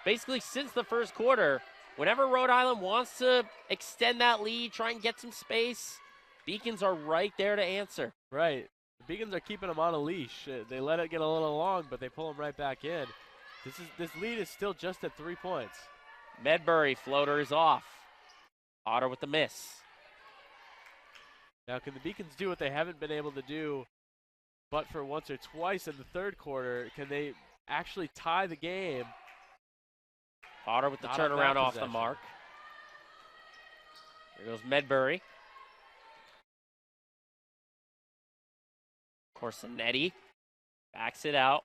Basically, since the first quarter, whenever Rhode Island wants to extend that lead, try and get some space, Beacons are right there to answer. Right. The Beacons are keeping them on a leash. They let it get a little long, but they pull them right back in. This lead is still just at 3 points. Medbury floater is off. Otter with the miss. Now, can the Beacons do what they haven't been able to do but for once or twice in the third quarter? Can they actually tie the game? Otter with the turnaround off the mark. Here goes Medbury. Corsinetti backs it out.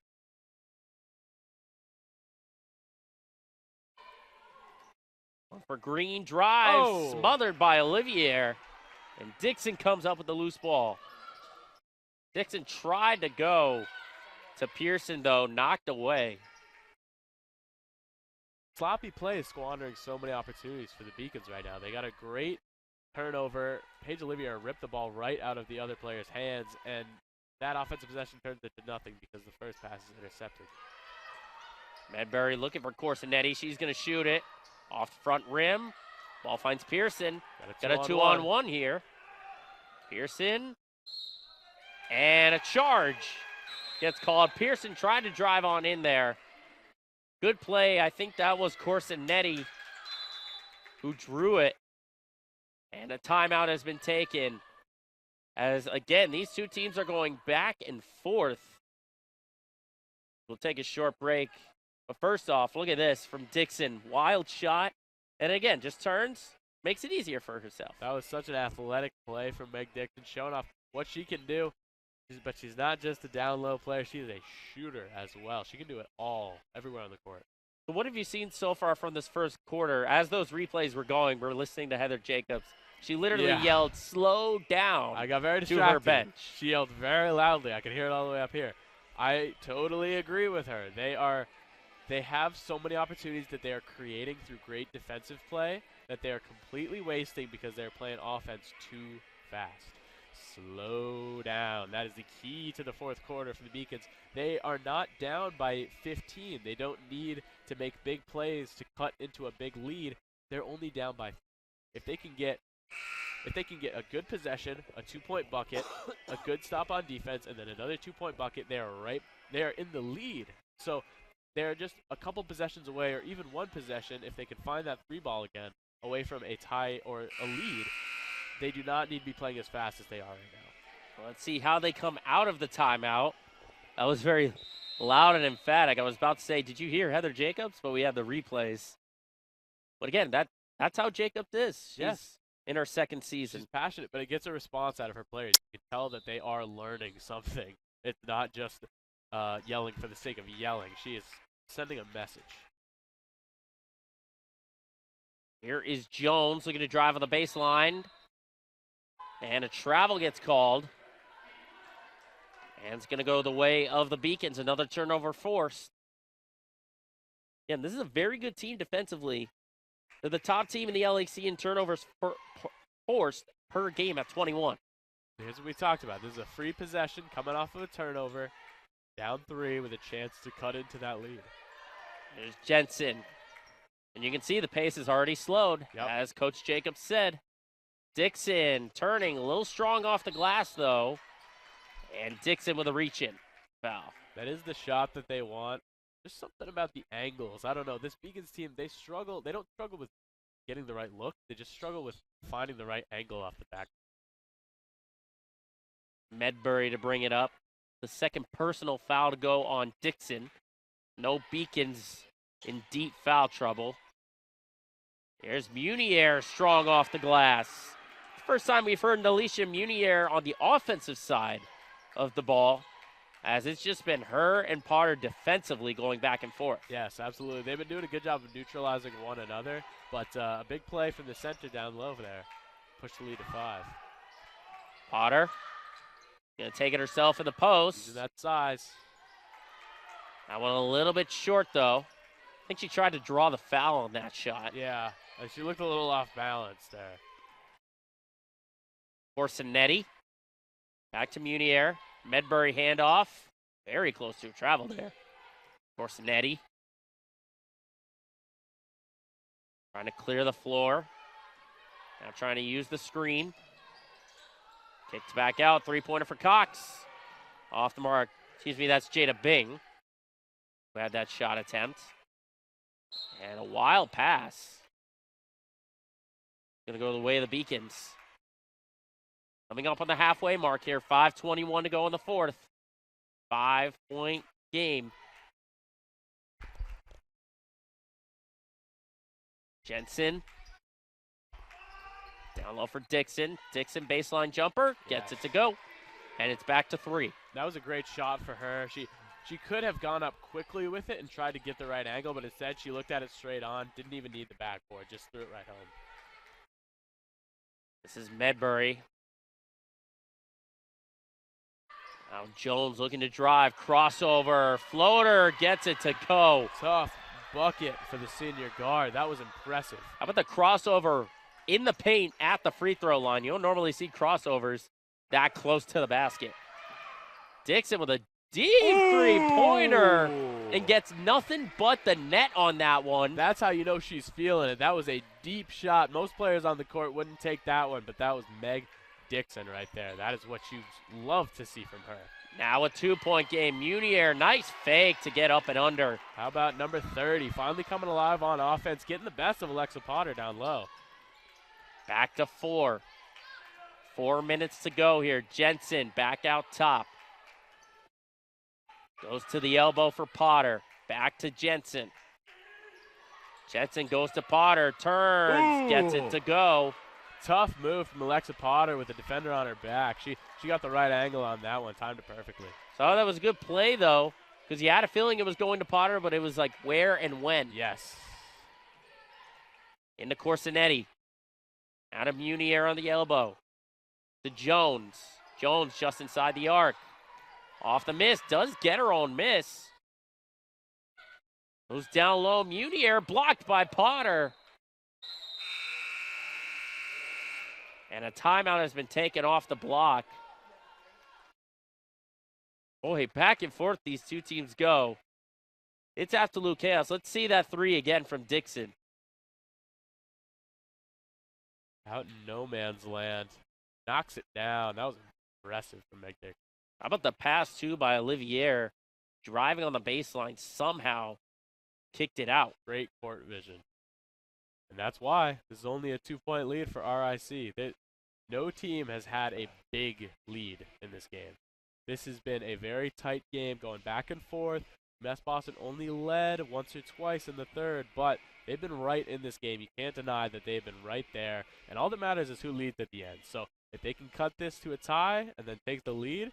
For Green, drives, smothered by Olivier. And Dixon comes up with the loose ball. Dixon tried to go to Pearson, though, knocked away. Sloppy play is squandering so many opportunities for the Beacons right now. They got a great turnover. Paige Olivier ripped the ball right out of the other player's hands, and that offensive possession turns into nothing because the first pass is intercepted. Medbury looking for Corsinetti. She's going to shoot it. Off the front rim. Ball finds Pearson. Got a 2-on-1 here. Pearson. And a charge gets called. Pearson tried to drive on in there. Good play. I think that was Corsinetti who drew it. And a timeout has been taken. As, again, these two teams are going back and forth. We'll take a short break. But first off, look at this from Dixon. Wild shot. And again, just turns, makes it easier for herself. That was such an athletic play from Meg Dixon, showing off what she can do. But she's not just a down-low player. She is a shooter as well. She can do it all, everywhere on the court. So what have you seen so far from this first quarter? As those replays were going, we're listening to Heather Jacobs. She literally yelled, slow down. I got very distracted. To her bench. She yelled very loudly. I could hear it all the way up here. I totally agree with her. They have so many opportunities that they are creating through great defensive play that they are completely wasting because they're playing offense too fast. Slow down. That is the key to the fourth quarter for the Beacons. They are not down by 15. They don't need to make big plays to cut into a big lead. They're only down by. If they can get a good possession, a 2-point bucket, a good stop on defense, and then another 2-point bucket, they are in the lead. So they're just a couple possessions away, or even one possession, if they can find that 3-ball again, away from a tie or a lead. They do not need to be playing as fast as they are right now. Well, let's see how they come out of the timeout. That was very loud and emphatic. I was about to say, did you hear Heather Jacobs? But we have the replays. But again, that's how Jacobs is. She's in her second season. She's passionate, but it gets a response out of her players. You can tell that they are learning something. It's not just yelling for the sake of yelling. She is sending a message. Here is Jones looking to drive on the baseline. And a travel gets called. And it's going to go the way of the Beacons. Another turnover forced. Again, this is a very good team defensively. They're the top team in the LAC in turnovers forced per game at 21. Here's what we talked about. This is a free possession coming off of a turnover. Down 3 with a chance to cut into that lead. There's Jensen. And you can see the pace is already slowed, as Coach Jacobs said. Dixon turning a little strong off the glass, though. And Dixon with a reach-in foul. That is the shot that they want. There's something about the angles. I don't know. This Beacons team, they struggle. They don't struggle with getting the right look. They just struggle with finding the right angle off the back. Medbury to bring it up. The second personal foul to go on Dixon. No Beacons in deep foul trouble. Here's Munier strong off the glass. First time we've heard Alicia Munier on the offensive side of the ball, as it's just been her and Potter defensively going back and forth. Yes, absolutely. They've been doing a good job of neutralizing one another, but a big play from the center down low there. Push the lead to 5. Potter gonna take it herself in the post. Using that size. That one a little bit short, though. I think she tried to draw the foul on that shot. Yeah, she looked a little off balance there. Corsinetti. Back to Munier. Medbury handoff. Very close to a travel there. Corsinetti. Trying to clear the floor. Now trying to use the screen. Kicks back out. Three-pointer for Cox. Off the mark. Excuse me, that's Jada Bing who had that shot attempt. And a wild pass. Going to go the way of the Beacons. Coming up on the halfway mark here. 5:21 to go in the fourth. 5-point game. Jensen. Down low for Dixon. Dixon baseline jumper. Gets it to go. And it's back to 3. That was a great shot for her. She could have gone up quickly with it and tried to get the right angle, but instead she looked at it straight on. Didn't even need the backboard. Just threw it right home. This is Medbury. Now Jones looking to drive. Crossover. Floater. Gets it to go. Tough bucket for the senior guard. That was impressive. How about the crossover in the paint at the free throw line? You don't normally see crossovers that close to the basket. Dixon with a deep three-pointer and gets nothing but the net on that one. That's how you know she's feeling it. That was a deep shot. Most players on the court wouldn't take that one, but that was Meg Dixon right there. That is what you love to see from her. Now a 2-point game. Munier, nice fake to get up and under. How about number 30? Finally coming alive on offense, getting the best of Alexa Potter down low. Back to 4. 4 minutes to go here. Jensen back out top. Goes to the elbow for Potter. Back to Jensen. Jensen goes to Potter. Turns. Gets it to go. Tough move from Alexa Potter with the defender on her back. She got the right angle on that one. Timed it perfectly. So that was a good play, though, because you had a feeling it was going to Potter, but it was like where and when. Yes. Into Corsinetti. Out of Munier on the elbow. To Jones. Jones just inside the arc. Off the miss. Does get her own miss. Goes down low. Munier blocked by Potter. And a timeout has been taken off the block. Boy, back and forth these two teams go. It's absolute chaos. Let's see that 3 again from Dixon. Out in no man's land. Knocks it down. That was impressive from Meg Dixon. How about the pass, too, by Olivier? Driving on the baseline, somehow kicked it out. Great court vision. And that's why this is only a 2-point lead for RIC. No team has had a big lead in this game. This has been a very tight game going back and forth. UMass Boston only led once or twice in the third, but they've been right in this game. You can't deny that they've been right there. And all that matters is who leads at the end. So if they can cut this to a tie and then take the lead,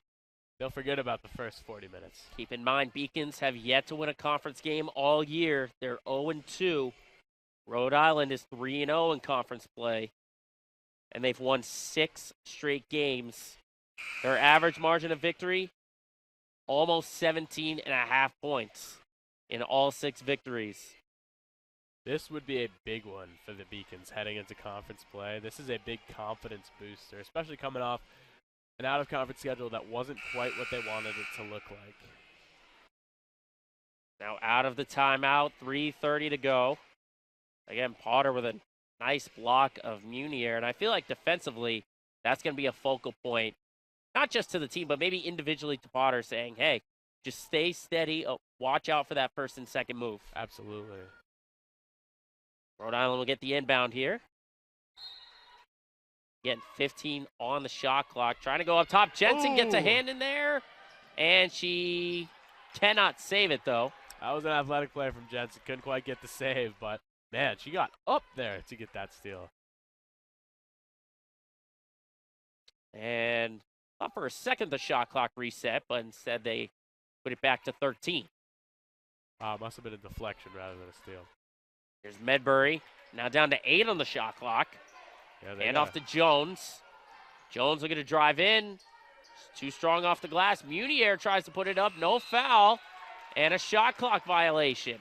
they'll forget about the first 40 minutes. Keep in mind, Beacons have yet to win a conference game all year. They're 0-2. Rhode Island is 3-0 in conference play. And they've won 6 straight games. Their average margin of victory, almost 17.5 points in all 6 victories. This would be a big one for the Beacons heading into conference play. This is a big confidence booster, especially coming off an out-of-conference schedule that wasn't quite what they wanted it to look like. Now out of the timeout, 3:30 to go. Again, Potter with a nice block of Munier, and I feel like defensively, that's going to be a focal point, not just to the team, but maybe individually to Potter, saying, hey, just stay steady, watch out for that first and second move. Absolutely. Rhode Island will get the inbound here. Getting 15 on the shot clock, trying to go up top. Jensen gets a hand in there, and she cannot save it, though. That was an athletic play from Jensen. Couldn't quite get the save, but man, she got up there to get that steal. And thought for a second the shot clock reset, but instead they put it back to 13. Must have been a deflection rather than a steal. Here's Medbury, now down to 8 on the shot clock. Yeah, Hand off to Jones. Jones looking to drive in. Too strong off the glass. Munier tries to put it up, no foul. And a shot clock violation.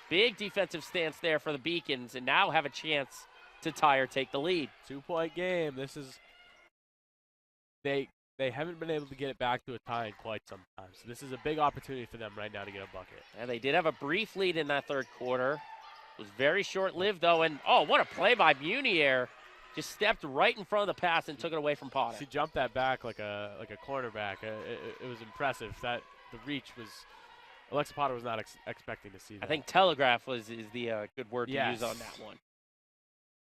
Big defensive stance there for the Beacons, and now have a chance to tie or take the lead. 2-point game. This is they haven't been able to get it back to a tie in quite some time. So this is a big opportunity for them right now to get a bucket. And they did have a brief lead in that third quarter. It was very short-lived, though, and oh, what a play by Munier. Just stepped right in front of the pass and took it away from Potter. She jumped that back like a cornerback. It was impressive. That the reach was. Alexa Potter was not expecting to see that. I think telegraph is the good word to use on that one.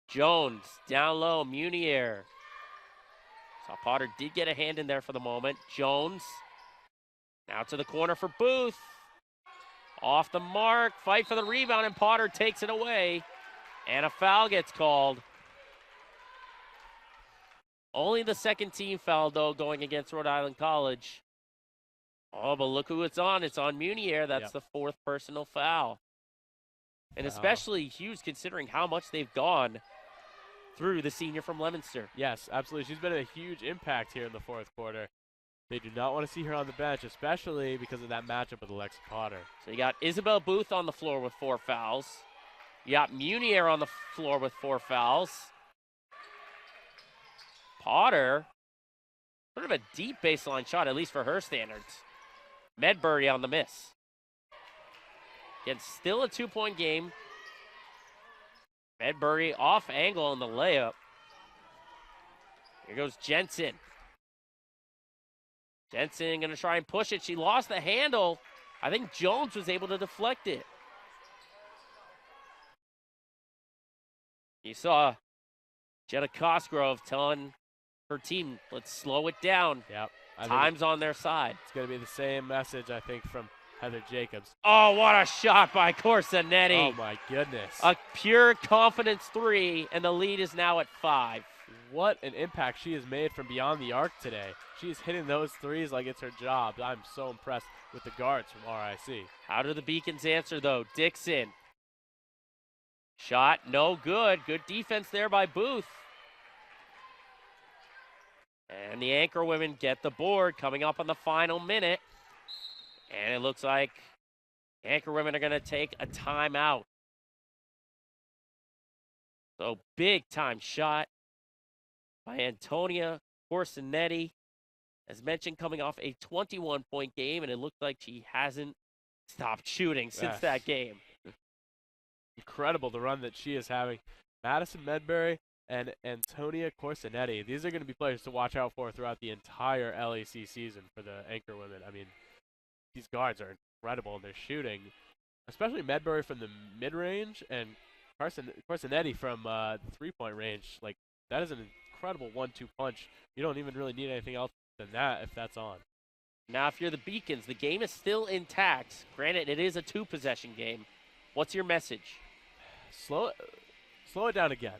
Jones down low, Munier. Saw Potter did get a hand in there for the moment. Jones now to the corner for Booth. Off the mark, fight for the rebound, and Potter takes it away. And a foul gets called. Only the second team foul, though, going against Rhode Island College. Oh, but look who it's on. It's on Munier. That's the fourth personal foul. And especially huge considering how much they've gone through the senior from Leominster. Yes, absolutely. She's been a huge impact here in the fourth quarter. They do not want to see her on the bench, especially because of that matchup with Alexa Potter. So you got Isabel Booth on the floor with 4 fouls. You got Munier on the floor with 4 fouls. Potter, sort of a deep baseline shot, at least for her standards. Medbury on the miss. Again, still a 2-point game. Medbury off angle on the layup. Here goes Jensen. Jensen going to try and push it. She lost the handle. I think Jones was able to deflect it. You saw Jenna Cosgrove telling her team, let's slow it down. Yep. Time's on their side. It's going to be the same message, I think, from Heather Jacobs. Oh, what a shot by Corsinetti. Oh, my goodness. A pure confidence 3, and the lead is now at 5. What an impact she has made from beyond the arc today. She's hitting those threes like it's her job. I'm so impressed with the guards from RIC. How do the Beacons answer, though? Dixon. Shot, no good. Good defense there by Booth. And the Anchor women get the board coming up on the final minute. And it looks like Anchor women are going to take a timeout. So big time shot by Antonia Corsinetti. As mentioned, coming off a 21-point game, and it looked like she hasn't stopped shooting since that game. Incredible the run that she is having. Madison Medbury and Antonia Corsinetti. These are going to be players to watch out for throughout the entire LAC season for the Anchor women. I mean, these guards are incredible in their shooting, especially Medbury from the mid-range and Corsinetti from the three-point range. Like, that is an incredible 1-2 punch. You don't even really need anything else than that if that's on. Now, if you're the Beacons, the game is still intact. Granted, it is a 2-possession game. What's your message? Slow it down again.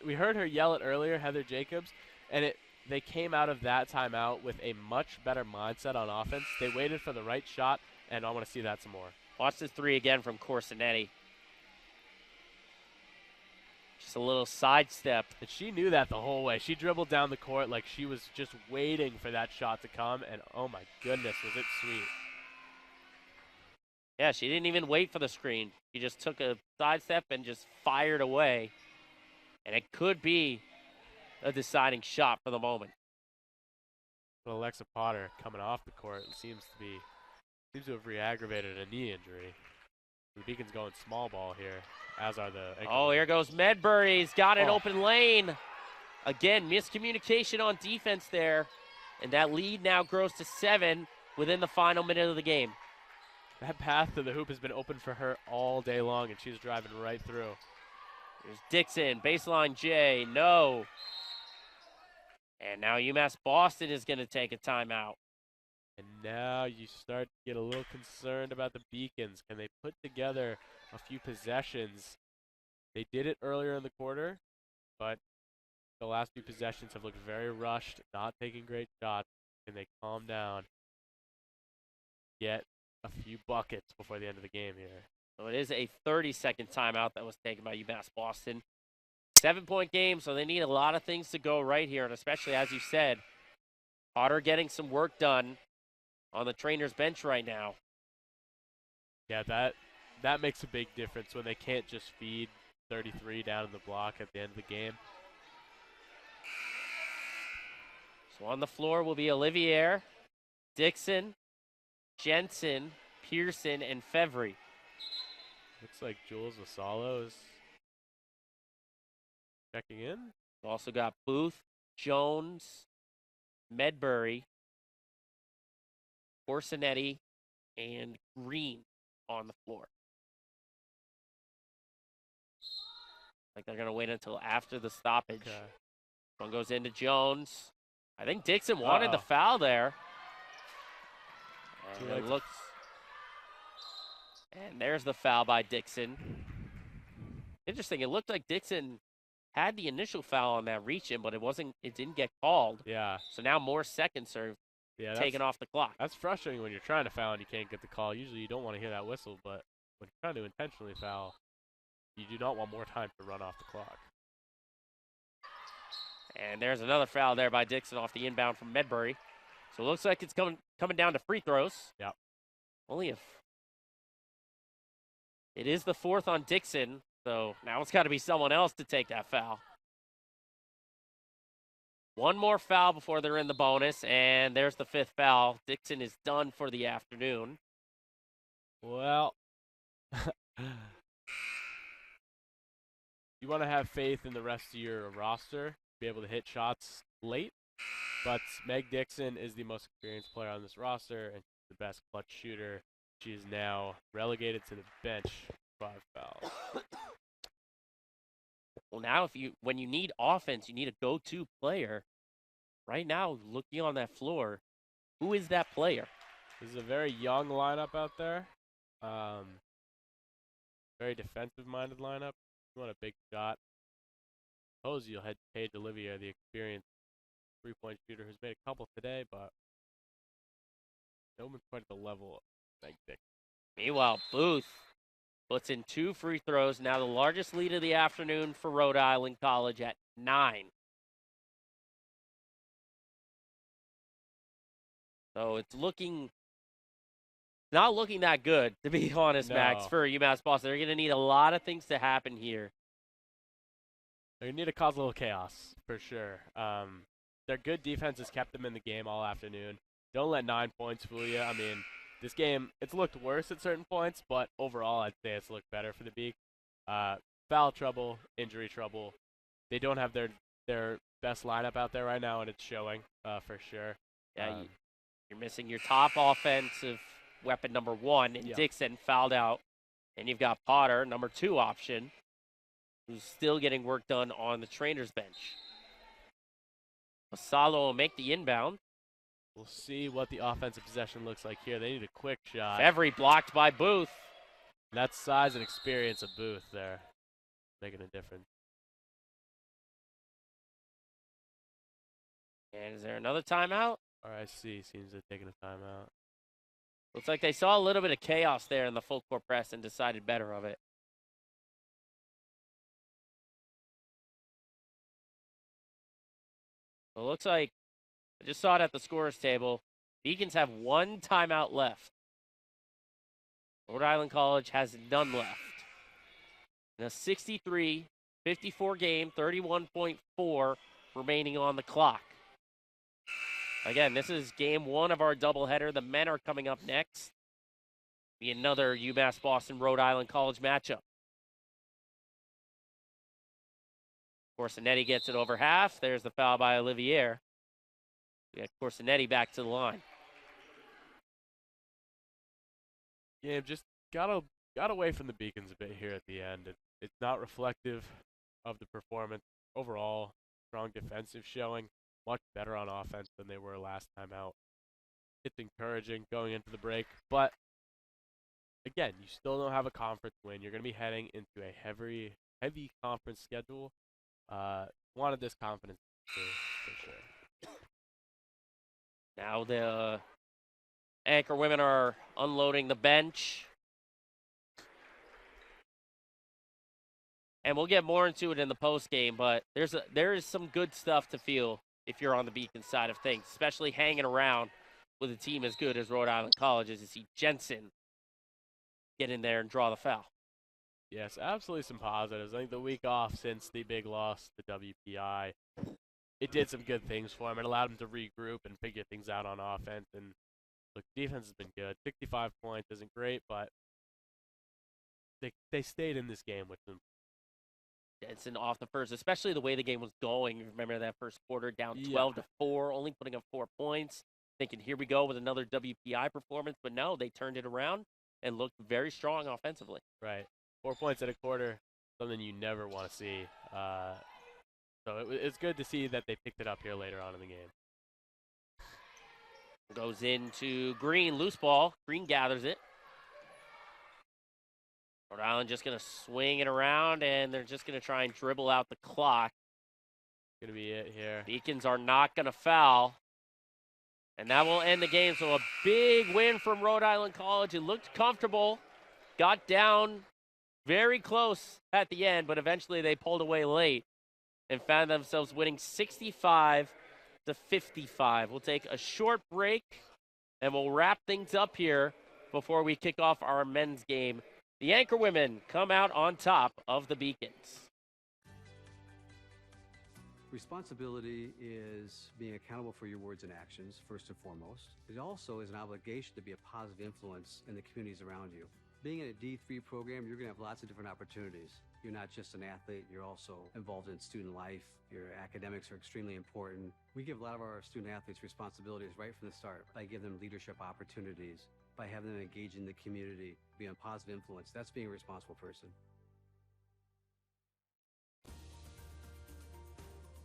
We heard her yell it earlier, Heather Jacobs, and they came out of that timeout with a much better mindset on offense. They waited for the right shot, and I want to see that some more. Watch this 3 again from Corsinetti. Just a little sidestep. And she knew that the whole way. She dribbled down the court like she was just waiting for that shot to come, and oh my goodness, was it sweet. Yeah, she didn't even wait for the screen. She just took a sidestep and just fired away. And it could be a deciding shot for the moment. But Alexa Potter coming off the court seems to have re-aggravated a knee injury. The Beacons going small ball here, as are the... Oh, here goes Medbury. He's got an open lane. Again, miscommunication on defense there. And that lead now grows to 7 within the final minute of the game. That path to the hoop has been open for her all day long, and she's driving right through. Here's Dixon, baseline J, no. And now UMass Boston is going to take a timeout. And now you start to get a little concerned about the Beacons. Can they put together a few possessions? They did it earlier in the quarter, but the last few possessions have looked very rushed, not taking great shots. Can they calm down? Get a few buckets before the end of the game here. So it is a 30-second timeout that was taken by UMass Boston. 7-point game, so they need a lot of things to go right here, and especially, as you said, Potter getting some work done on the trainer's bench right now. Yeah, that makes a big difference when they can't just feed 33 down in the block at the end of the game. So on the floor will be Olivier, Dixon, Jensen, Pearson, and Fevry. Looks like Jules Vassallo is checking in. We've also got Booth, Jones, Medbury, Orsinetti, and Green on the floor. Like they're going to wait until after the stoppage. Okay. One goes into Jones. I think Dixon wanted the foul there. And it looks. And there's the foul by Dixon. Interesting. It looked like Dixon had the initial foul on that reach in, but it didn't get called. Yeah. So now more seconds are taken off the clock. That's frustrating when you're trying to foul and you can't get the call. Usually you don't want to hear that whistle, but when you're trying to intentionally foul, you do not want more time to run off the clock. And there's another foul there by Dixon off the inbound from Medbury. So it looks like it's coming down to free throws. Yep. Only if it is the fourth on Dixon, so now it's got to be someone else to take that foul. One more foul before they're in the bonus, and there's the fifth foul. Dixon is done for the afternoon. Well, you want to have faith in the rest of your roster, be able to hit shots late, but Meg Dixon is the most experienced player on this roster and the best clutch shooter. She is now relegated to the bench. 5 fouls. Well, now when you need offense, you need a go-to player. Right now, looking on that floor, who is that player? This is a very young lineup out there. Very defensive-minded lineup. You want a big shot. Suppose you'll head Paige Olivier, the experienced three-point shooter who's made a couple today, but no one's quite at the level of Meg Dixon. Meanwhile, Booth puts in 2 free throws. Now the largest lead of the afternoon for Rhode Island College at 9. So it's not looking that good, to be honest, No. Max, for UMass Boston. They're going to need a lot of things to happen here. They're going to need to cause a little chaos, for sure. Their good defense has kept them in the game all afternoon. Don't let 9 points fool you. I mean, this game, it's looked worse at certain points, but overall, I'd say it's looked better for the Beak. Foul trouble, injury trouble. They don't have their best lineup out there right now, and it's showing for sure. Yeah, you're missing your top offensive weapon, number 1, and Dixon fouled out. And you've got Potter, number 2 option, who's still getting work done on the trainer's bench. Vassallo will make the inbound. We'll see what the offensive possession looks like here. They need a quick shot. Fevry blocked by Booth. That's size and experience of Booth there, making a difference. And is there another timeout? RIC seems to have taken a timeout. Looks like they saw a little bit of chaos there in the full court press and decided better of it. It looks like, I just saw it at the scorer's table, Beacons have 1 timeout left. Rhode Island College has none left. In a 63-54 game, 31.4 remaining on the clock. Again, this is game 1 of our doubleheader. The men are coming up next. Be another UMass Boston Rhode Island College matchup. Corsinetti gets it over half. There's the foul by Olivier. We got Corsinetti back to the line. Yeah, just got away from the Beacons a bit here at the end. It's not reflective of the performance overall. Strong defensive showing. Much better on offense than they were last time out. It's encouraging going into the break, but again, you still don't have a conference win. You're going to be heading into a heavy conference schedule. Wanted this confidence for sure. Now the Anchor women are unloading the bench. And we'll get more into it in the post game, but there is some good stuff to feel if you're on the Beacon side of things, especially hanging around with a team as good as Rhode Island College, as you see Jensen get in there and draw the foul. Yes, absolutely some positives. I think the week off since the big loss to WPI, it did some good things for him. It allowed him to regroup and figure things out on offense. And look, defense has been good. 65 points isn't great, but they stayed in this game with them. Jensen off the first, especially the way the game was going. Remember that first quarter, down 12-4, only putting up 4 points. Thinking, here we go with another WPI performance. But no, they turned it around and looked very strong offensively. Right. 4 points at a quarter, something you never want to see. So it's good to see that they picked it up here later on in the game. Goes into Green, loose ball. Green gathers it. Rhode Island just going to swing it around, and they're just going to try and dribble out the clock. Going to be it here. Beacons are not going to foul. And that will end the game. So a big win from Rhode Island College. It looked comfortable. Got down very close at the end, but eventually they pulled away late and found themselves winning 65-55. We'll take a short break, and we'll wrap things up here before we kick off our men's game. The Anchor women come out on top of the Beacons. Responsibility is being accountable for your words and actions, first and foremost. It also is an obligation to be a positive influence in the communities around you. Being in a D3 program, you're going to have lots of different opportunities. You're not just an athlete, you're also involved in student life. Your academics are extremely important. We give a lot of our student athletes responsibilities right from the start by giving them leadership opportunities, by having them engage in the community, be a positive influence. That's being a responsible person.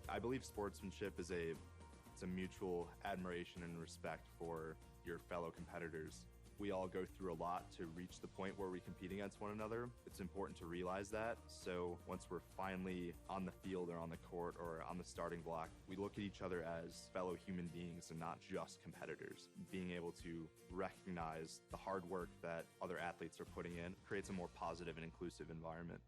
I believe sportsmanship is it's a mutual admiration and respect for your fellow competitors. We all go through a lot to reach the point where we compete against one another. It's important to realize that. So once we're finally on the field or on the court or on the starting block, we look at each other as fellow human beings and not just competitors. Being able to recognize the hard work that other athletes are putting in creates a more positive and inclusive environment.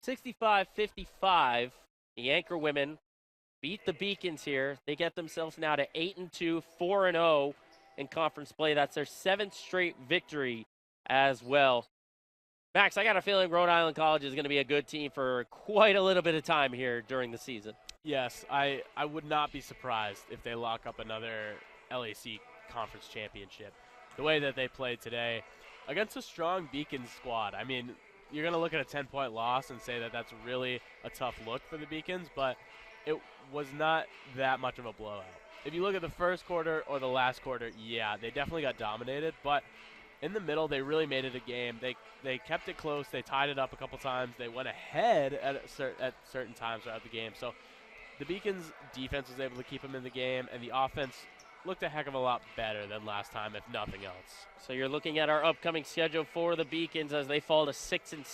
$65-55, the Anchor women beat the Beacons here. They get themselves now to 8-2, 4-0 in conference play. That's their 7th straight victory as well. Max, I got a feeling Rhode Island College is going to be a good team for quite a little bit of time here during the season. Yes, I would not be surprised if they lock up another LAC conference championship. The way that they played today against a strong Beacons squad. I mean, you're going to look at a 10-point loss and say that that's really a tough look for the Beacons, but it was not that much of a blowout. If you look at the first quarter or the last quarter, yeah, they definitely got dominated, but in the middle, they really made it a game. They kept it close. They tied it up a couple times. They went ahead at certain times throughout the game. So the Beacons' defense was able to keep them in the game, and the offense looked a heck of a lot better than last time, if nothing else. So you're looking at our upcoming schedule for the Beacons as they fall to 6-6,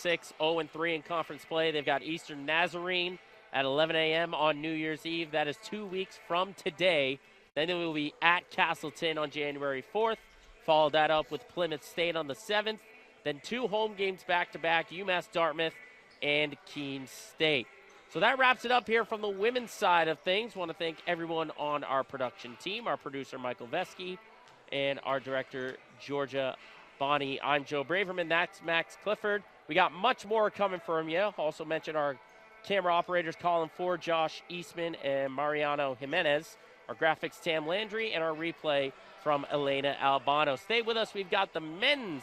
0-3 in conference play. They've got Eastern Nazarene at 11 a.m. on New Year's Eve. That is 2 weeks from today. Then they will be at Castleton on January 4th. Follow that up with Plymouth State on the 7th. Then 2 home games back-to-back, UMass Dartmouth and Keene State. So that wraps it up here from the women's side of things. Want to thank everyone on our production team, our producer Michael Vesky, and our director Georgia Bonney. I'm Joe Braverman. That's Max Clifford. We got much more coming from you. Also mention our camera operators Colin Ford, Josh Eastman, and Mariano Jimenez. Our graphics Tam Landry, and our replay from Elena Albano. Stay with us. We've got the men's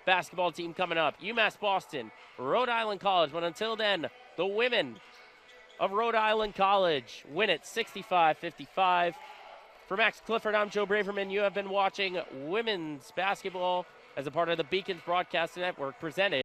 basketball team coming up. UMass Boston, Rhode Island College. But until then, the women of Rhode Island College win it 65-55. For Max Clifford, I'm Joe Braverman. You have been watching women's basketball as a part of the Beacons Broadcast Network presented